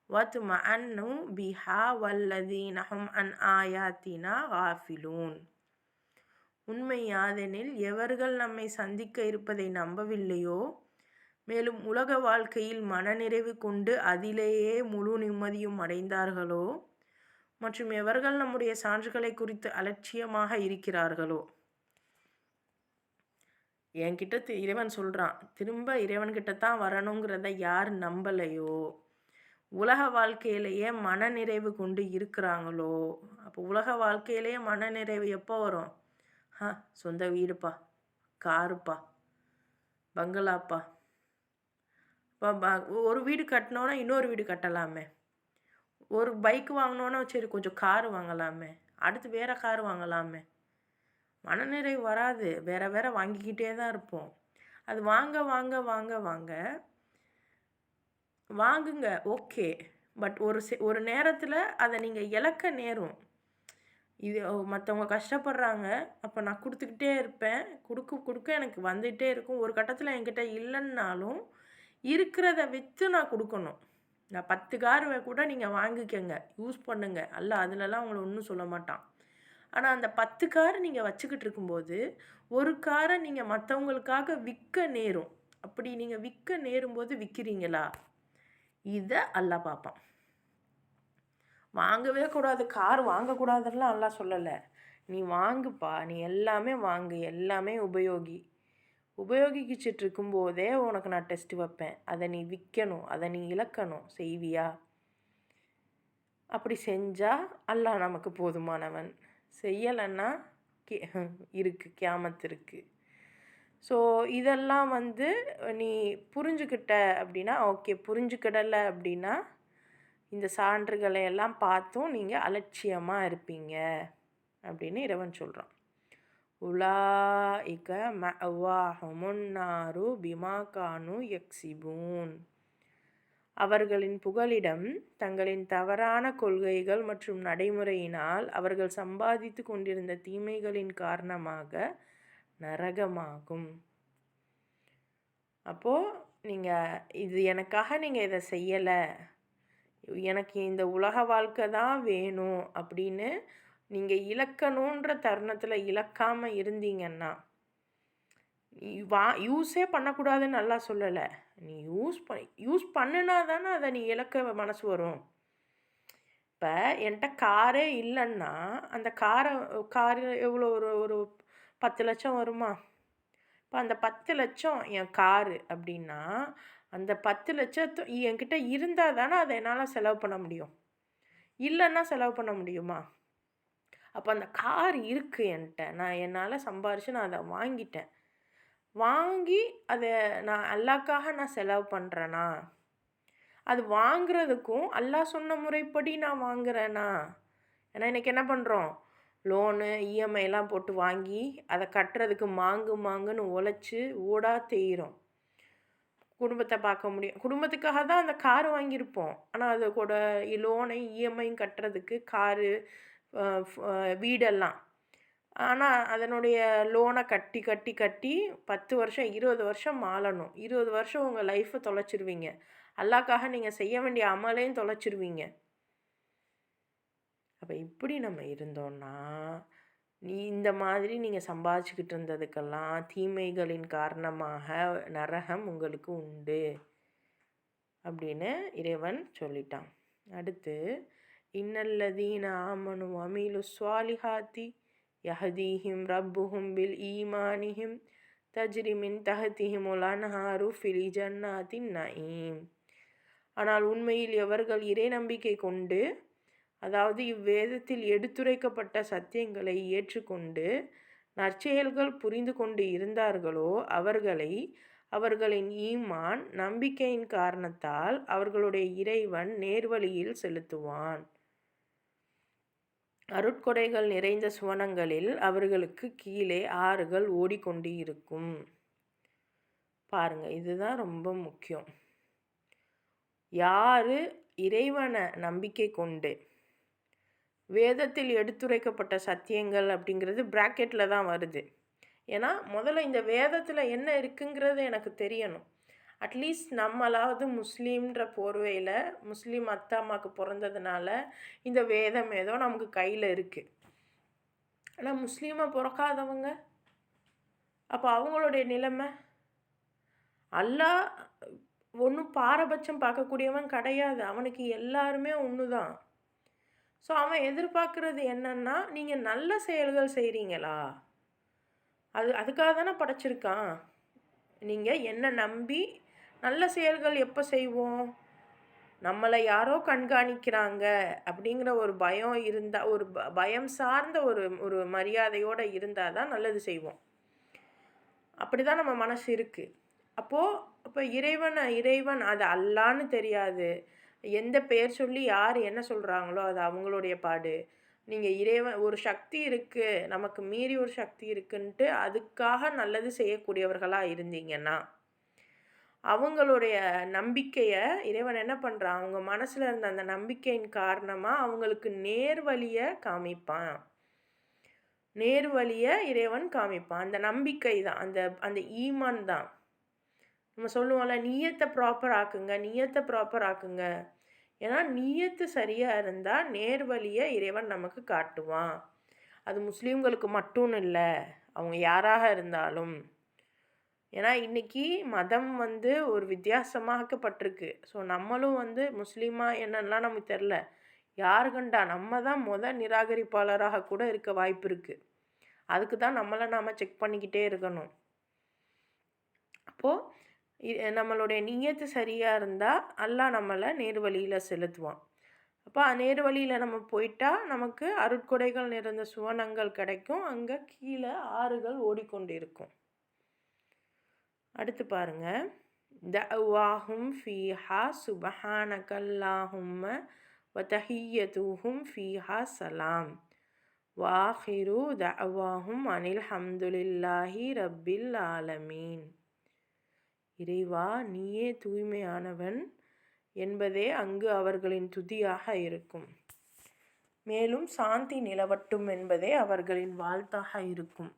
வத்மஅன்னு பிஹா வல்லதீன ஹும் அன் ஆயாத்தினா காஃபிலூன். உண்மை யாதெனில் எவர்கள் நம்மை சந்திக்க இருப்பதை நம்பவில்லையோ, மேலும் உலக வாழ்க்கையில் மனநிறைவு கொண்டு அதிலேயே முழு நிம்மதியும் அடைந்தார்களோ, மற்றும் எவர்கள் நம்முடைய சான்றுகளை குறித்து அலட்சியமாக இருக்கிறார்களோ. என்கிட்ட இறைவன் சொல்கிறான், திரும்ப இறைவன்கிட்ட தான் வரணுங்கிறத யார் நம்பலையோ, உலக வாழ்க்கையிலேயே மனநிறைவு கொண்டு இருக்கிறாங்களோ. அப்போ உலக வாழ்க்கையிலேயே மனநிறைவு எப்போ வரும்? சொந்த வீடுப்பா, காருப்பா, பங்களாப்பா. ஒரு வீடு கட்டினோன்னா இன்னொரு வீடு கட்டலாமே. ஒரு பைக் வாங்கினோன்னா சரி கொஞ்சம் காரு வாங்கலாமே, அடுத்து வேறு காரு வாங்கலாமே. மனநிறைவு வராது, வேற வாங்கிக்கிட்டே தான் இருப்போம். அது வாங்க வாங்க வாங்க வாங்க வாங்குங்க, ஓகே. பட் ஒரு நேரத்தில் அதை நீங்கள் இழக்க நேரும். இது மற்றவங்க கஷ்டப்படுறாங்க, அப்போ நான் கொடுத்துக்கிட்டே இருப்பேன், கொடுக்க எனக்கு வந்துகிட்டே இருக்கும். ஒரு கட்டத்தில் என்கிட்ட இல்லைன்னாலும் இருக்கிறத விற்று நான் கொடுக்கணும். நான் 10 கார் கூட நீங்கள் வாங்கிக்கங்க, யூஸ் பண்ணுங்க, அல்ல அதிலலாம் உங்களை ஒன்றும் சொல்ல மாட்டான். ஆனால் அந்த 10 காரை நீங்கள் வச்சுக்கிட்டு இருக்கும்போது ஒரு காரை நீங்கள் மற்றவங்களுக்காக விற்க நேரும். அப்படி நீங்கள் விற்க நேரும்போது விற்கிறீங்களா, இதை அல்லாஹ் பார்ப்பான். வாங்கவே கூடாது, கார் வாங்கக்கூடாதுலாம் அல்லாஹ் சொல்லலை. நீ வாங்குப்பா, நீ எல்லாமே வாங்கு, எல்லாமே உபயோகிச்சிட்டு இருக்கும்போதே உனக்கு நான் டெஸ்ட் வைப்பேன். அதை நீ விற்கணும், அதை நீ இழக்கணும், செய்வியா? அப்படி செஞ்சால் நமக்கு போதுமானவன். செய்யலைன்னா கியாமத் இருக்குது. ஸோ இதெல்லாம் வந்து நீ புரிஞ்சுக்கிட்ட அப்படின்னா ஓகே, புரிஞ்சுக்கிடலை அப்படின்னா இந்த சான்றுகளை எல்லாம் பார்த்தும் நீங்கள் அலட்சியமாக இருப்பீங்க அப்படின்னு இறைவன் சொல்கிறான். உலாஇக மஅவாஹுமுன் நாரு பிமா கானு யக்ஸிபூன். அவர்களின் புகலிடம் தங்களின் தவறான கொள்கைகள் மற்றும் நடைமுறையினால் அவர்கள் சம்பாதித்து கொண்டிருந்த தீமைகளின் காரணமாக நரகமாகும். அப்போது நீங்கள் இது எனக்காக நீங்கள் இதை செய்யலை, எனக்கு இந்த உலக வாழ்க்கை தான் வேணும் அப்படின்னு நீங்கள் இழக்கணுன்ற தருணத்தில் இழக்காமல் இருந்தீங்கன்னா, யூஸே பண்ணக்கூடாதுன்னு நல்லா சொல்லலை. நீ யூஸ் பண்ணினா தானே அதை நீ இழக்க மனசு வரும். இப்போ என்கிட்ட காரே இல்லைன்னா அந்த காரு எவ்வளோ ஒரு 10 லட்சம் வருமா? இப்போ அந்த 10 லட்சம் என் காரு அப்படின்னா அந்த 10 லட்சத்து என்கிட்ட இருந்தால் தானே அதை என்னால் செலவு பண்ண முடியும். இல்லைன்னா செலவு பண்ண முடியுமா? அப்போ அந்த கார் இருக்குது என்கிட்ட, என்னால் சம்பாரித்து நான் அதை வாங்கிட்டேன். வாங்கி அதை நான் அல்லாஹ்க்காக நான் செலவு பண்ணுறேனா? அது வாங்குறதுக்கும் அல்லாஹ் சொன்ன முறைப்படி நான் வாங்குறேனா? ஏன்னா இன்றைக்கி என்ன பண்ணுறோம்? லோனு, இஎம்ஐலாம் போட்டு வாங்கி அதை கட்டுறதுக்கு மாங்குன்னு உழைச்சி ஓடா தேய்கிறோம். குடும்பத்தை பார்க்க முடியும். குடும்பத்துக்காக தான் அந்த கார் வாங்கியிருப்போம். ஆனால் அது கூட லோனை, இஎம்ஐயும் கட்டுறதுக்கு காரு, வீடெல்லாம். ஆனால் அதனுடைய லோனை கட்டி கட்டி கட்டி 10 வருஷம் 20 வருஷம் ஆளணும். 20 வருஷம் உங்கள் லைஃப்பை தொலைச்சிருவீங்க. அல்லாஹ்க்காக நீங்கள் செய்ய வேண்டிய அமலையும் தொலைச்சிருவீங்க. அப்போ இப்படி நம்ம இருந்தோம்னா, இந்த மாதிரி நீங்கள் சம்பாதிச்சுக்கிட்டு இருந்ததுக்கெல்லாம் தீமைகளின் காரணமாக நரகம் உங்களுக்கு உண்டு அப்படின்னு இறைவன் சொல்லிட்டான். அடுத்து, இன்னல்லதீன ஆமனு வமீலு ஸ்வாலிஹாத்தி யஹதீஹிம் ரப்புஹும் பில் ஈமானிஹிம் தஜ்ரிமின் தஹதிஹிமுல் அன்ஹாரு ஃபில் ஜன்னாத்தின் நஈம். ஆனால் உண்மையில் எவர்கள் இறை நம்பிக்கை கொண்டு, அதாவது இவ்வேதத்தில் எடுத்துரைக்கப்பட்ட சத்தியங்களை ஏற்றுக்கொண்டு நற்செயல்கள் புரிந்து கொண்டு இருந்தார்களோ அவர்களை அவர்களின் ஈமான் நம்பிக்கையின் காரணத்தால் அவர்களுடைய இறைவன் நேர்வழியில் செலுத்துவான். அருட்கொடைகள் நிறைந்த சுவனங்களில் அவர்களுக்கு கீழே ஆறுகள் ஓடிக்கொண்டு இருக்கும். பாருங்க, இதுதான் ரொம்ப முக்கியம். யாரு இறைவனை நம்பிக்கை கொண்டு வேதத்தில் எடுத்துரைக்கப்பட்ட சத்தியங்கள் அப்படிங்கிறது பிராக்கெட்டில் தான் வருது. ஏன்னா முதல்ல இந்த வேதத்தில் என்ன இருக்குங்கிறது எனக்கு தெரியணும். அட்லீஸ்ட் நம்மளாவது முஸ்லீம்ன்ற போர்வையில் முஸ்லீம் அத்தா அம்மாவுக்கு பிறந்ததுனால இந்த வேதம் ஏதோ நமக்கு கையில் இருக்குது. ஆனால் முஸ்லீமாக பிறக்காதவங்க, அப்போ அவங்களுடைய நிலைமை, அல்லாஹ் ஒன்றும் பாரபட்சம் பார்க்கக்கூடியவன் கிடையாது. அவனுக்கு எல்லாருமே ஒன்று தான். ஸோ அவன் எதிர்பார்க்குறது என்னன்னா, நீங்கள் நல்ல செயல்கள் செய்கிறீங்களா? அதுக்காக தானே படைச்சிருக்கான். நீங்கள் என்ன நம்பி நல்ல செயல்கள் எப்போ செய்வோம்? நம்மளை யாரோ கண்காணிக்கிறாங்க அப்படிங்கிற ஒரு பயம் இருந்தால், ஒரு பயம் சார்ந்த ஒரு ஒரு மரியாதையோடு இருந்தால் தான் நல்லது செய்வோம். அப்படி தான் நம்ம மனசு இருக்குது. அப்போ இறைவன் அது அல்லான்னு தெரியாது. எந்த பெயர் சொல்லி யார் என்ன சொல்கிறாங்களோ அது அவங்களுடைய பாடு. நீங்கள் இறைவன் ஒரு சக்தி இருக்குது, நமக்கு மீறி ஒரு சக்தி இருக்குன்ட்டு அதுக்காக நல்லது செய்யக்கூடியவர்களாக இருந்தீங்கன்னா, அவங்களுடைய நம்பிக்கையை இறைவன் என்ன பண்ணுறான்? அவங்க மனசில் இருந்த அந்த நம்பிக்கையின் காரணமாக அவங்களுக்கு நேர்வழியை காமிப்பான். நேர்வழியை இறைவன் காமிப்பான். அந்த நம்பிக்கை தான், அந்த அந்த ஈமான் தான். நம்ம சொல்லுவோம்ல, நியத்தை ப்ராப்பர் ஆக்குங்க. ஏன்னா நியத்து சரியாக இருந்தால் நேர்வழியை இறைவன் நமக்கு காட்டுவான். அது முஸ்லீம்களுக்கு மட்டும் இல்லை, அவங்க யாராக இருந்தாலும். ஏன்னா இன்றைக்கி மதம் ஒரு வித்தியாசமாக்கப்பட்டிருக்கு. ஸோ நம்மளும் முஸ்லீமாக என்னென்னலாம் நமக்கு தெரில. யாரு கண்டா நம்ம தான் நிராகரிப்பாளராக கூட இருக்க வாய்ப்பு இருக்குது. அதுக்கு தான் நம்மளை நாம் செக் பண்ணிக்கிட்டே இருக்கணும். அப்போது நம்மளுடைய நியத்து சரியாக இருந்தால் அல்லாஹ் நம்மளை நேர்வழியில் செலுத்துவான். அப்போ நேர்வழியில் நம்ம போயிட்டா நமக்கு அருட்கொடைகள் நிறைந்த சுவனங்கள் கிடைக்கும். அங்கே கீழே ஆறுகள் ஓடிக்கொண்டு இருக்கும். அடுத்து பாருங்க, தஅவாஹும் ஃபீஹா சுபஹானகல்லாஹும்ம வதஹிய்யதுஹும் ஃபீஹா சலாம் வாஹிரு தஅவாஹும் அனில் ஹம்துலில்லாஹி ரப்பில் ஆலமீன். இறைவா, நீயே தூய்மையானவன் என்பதே அங்கு அவர்களின் துதியாக இருக்கும். மேலும் சாந்தி நிலவட்டும் என்பதே அவர்களின் வாழ்த்தாக இருக்கும்.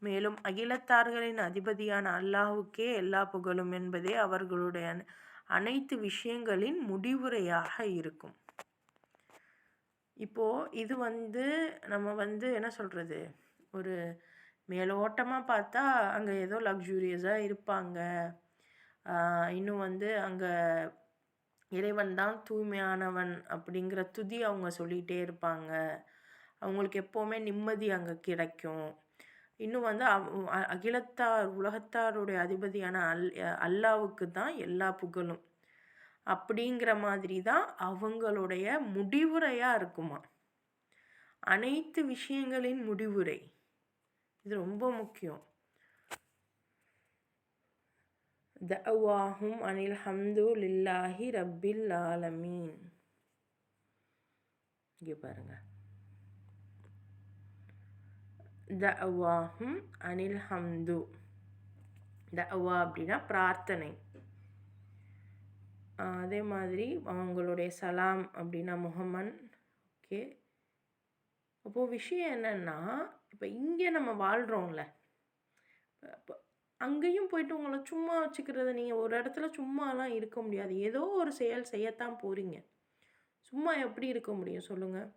மேலும் அகிலத்தார்களின் அதிபதியான அல்லாஹுக்கே எல்லா புகழும் என்பதே அவர்களுடைய அனைத்து விஷயங்களின் முடிவுரையாக இருக்கும். இப்போது இது நம்ம என்ன சொல்கிறது, ஒரு மேலோட்டமாக பார்த்தா அங்கே ஏதோ லக்ஸூரியஸாக இருப்பாங்க. இன்னும் அங்கே இறைவன் தான் தூய்மையானவன் அப்படிங்கிற துதி அவங்க சொல்லிகிட்டே இருப்பாங்க. அவங்களுக்கு எப்போவுமே நிம்மதி அங்கே கிடைக்கும். இன்னும் அகிலத்தார் உலகத்தாருடைய அதிபதியான அல்லாவுக்கு தான் எல்லா புகழும். அப்படிங்கிற மாதிரி தான் அவங்களுடைய முடிவுரையாக இருக்குமா. அனைத்து விஷயங்களின் முடிவுரை இது ரொம்ப முக்கியம். தஅவாஹும் அனில் ஹம்து லில்லாஹி ரப்பில் ஆலமீன். இங்கே பாருங்க, தஅவாஹும் அனில் ஹம்து. தஅவா அப்படின்னா பிரார்த்தனை. அதே மாதிரி அவங்களுடைய சலாம் அப்படின்னா முஹம்மன். ஓகே, அப்போது விஷயம் என்னென்னா, இப்போ இங்கே நம்ம வாழ்கிறோம்ல, இப்போ அங்கேயும் போயிட்டு உங்களை சும்மா வச்சுக்கிறது, நீங்கள் ஒரு இடத்துல சும்மாலாம் இருக்க முடியாது. ஏதோ ஒரு செயல் செய்யத்தான் போகிறீங்க. சும்மா எப்படி இருக்க முடியும் சொல்லுங்கள்?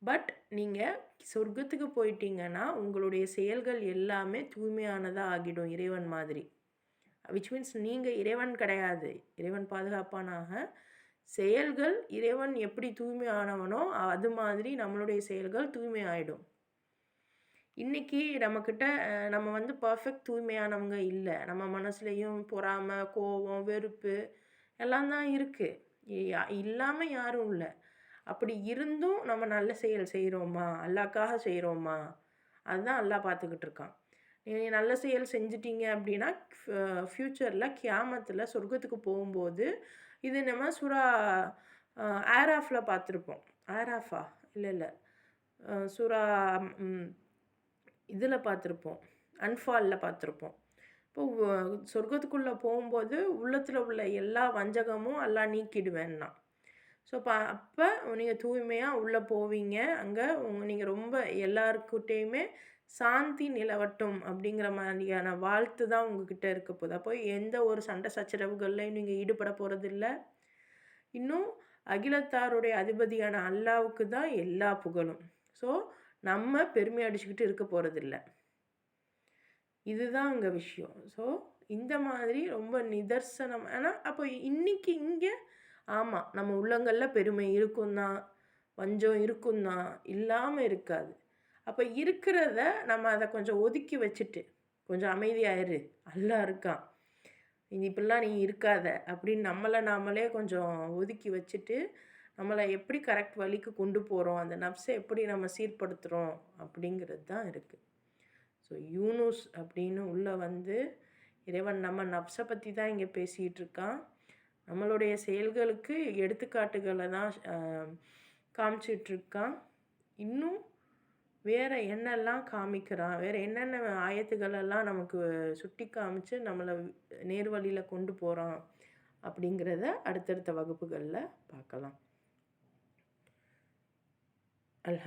பட் நீங்கள் சொர்க்கத்துக்கு போயிட்டீங்கன்னா உங்களுடைய செயல்கள் எல்லாமே தூய்மையானதாக ஆகிடும், இறைவன் மாதிரி. விச் மீன்ஸ் நீங்கள் இறைவன் கிடையாது, இறைவன் பாதுகாப்பானாக. செயல்கள் இறைவன் எப்படி தூய்மையானவனோ அது மாதிரி நம்மளுடைய செயல்கள் தூய்மை ஆகிடும். இன்றைக்கி நம்மக்கிட்ட நம்ம வந்து பர்ஃபெக்ட் தூய்மையானவங்க இல்லை. நம்ம மனசுலேயும் பொறாமை, கோபம், வெறுப்பு எல்லாம் தான் இருக்குது. இல்லாமல் யாரும் இல்லை. அப்படி இருந்தும் நம்ம நல்ல செயல் செய்கிறோமா, அல்லாஹ்க்காக செய்கிறோமா, அதுதான் அல்லாஹ் பார்த்துக்கிட்டு இருக்கான். நீங்கள் நல்ல செயல் செஞ்சிட்டீங்க அப்படின்னா ஃப்யூச்சரில் கியாமத்தில் சொர்க்கத்துக்கு போகும்போது, இது நம்ம சூரா ஆராஃபில் பார்த்துருப்போம். ஆராஃபா இல்லை சூரா இதில் பார்த்துருப்போம், அன்ஃபாலில் பார்த்துருப்போம். இப்போது சொர்க்கத்துக்குள்ளே போகும்போது உள்ளத்தில் உள்ள எல்லா வஞ்சகமும் அல்லாஹ் நீக்கிடுவேன்னா. ஸோ அப்போ நீங்கள் தூய்மையாக உள்ளே போவீங்க. அங்கே நீங்கள் ரொம்ப எல்லாருக்கிட்டேயுமே சாந்தி நிலவட்டும் அப்படிங்கிற மாதிரியான வாழ்த்து தான் உங்ககிட்ட இருக்க போகுது. அப்போ எந்த ஒரு சண்டை சச்சரவுகள்லையும் நீங்கள் ஈடுபட போகிறதில்ல. இன்னும் அகிலத்தாருடைய அதிபதியான அல்லாவுக்கு தான் எல்லா புகழும். ஸோ நம்ம பெருமை அடிச்சுக்கிட்டு இருக்க போகிறதில்ல. இதுதான் அங்கே விஷயம். ஸோ இந்த மாதிரி ரொம்ப நிதர்சனம். ஆனால் அப்போ இன்றைக்கி இங்கே ஆமாம், நம்ம உள்ளங்களில் பெருமை இருக்கும் தான், வஞ்சம் இருக்கும் தான், இல்லாமல் இருக்காது. அப்போ இருக்கிறத நம்ம அதை கொஞ்சம் ஒதுக்கி வச்சுட்டு கொஞ்சம் அமைதியாயிரு, அல்லாஹ் இருக்கான், இது இப்படிலாம் நீ இருக்காத அப்படின்னு நம்மளை நாமளே கொஞ்சம் ஒதுக்கி வச்சுட்டு நம்மளை எப்படி கரெக்ட் வழிக்கு கொண்டு போகிறோம், அந்த நப்ஸை எப்படி நம்ம சீர்படுத்துகிறோம் அப்படிங்கிறது தான் இருக்குது. ஸோ யூனுஸ் அப்படின்னு உள்ளே வந்து இறைவன் நம்ம நப்ஸை பற்றி தான் இங்கே பேசிகிட்டு இருக்கான். நம்மளுடைய செயல்களுக்கு எடுத்துக்காட்டுகளை தான் காமிச்சிட்ருக்கான். இன்னும் வேறு என்னெல்லாம் காமிக்கிறான், வேறு என்னென்ன ஆயத்துகளெல்லாம் நமக்கு சுட்டி காமிச்சு நம்மளை நேர்வழியில் கொண்டு போகிறான் அப்படிங்கிறத அடுத்தடுத்த வகுப்புகளில் பார்க்கலாம்.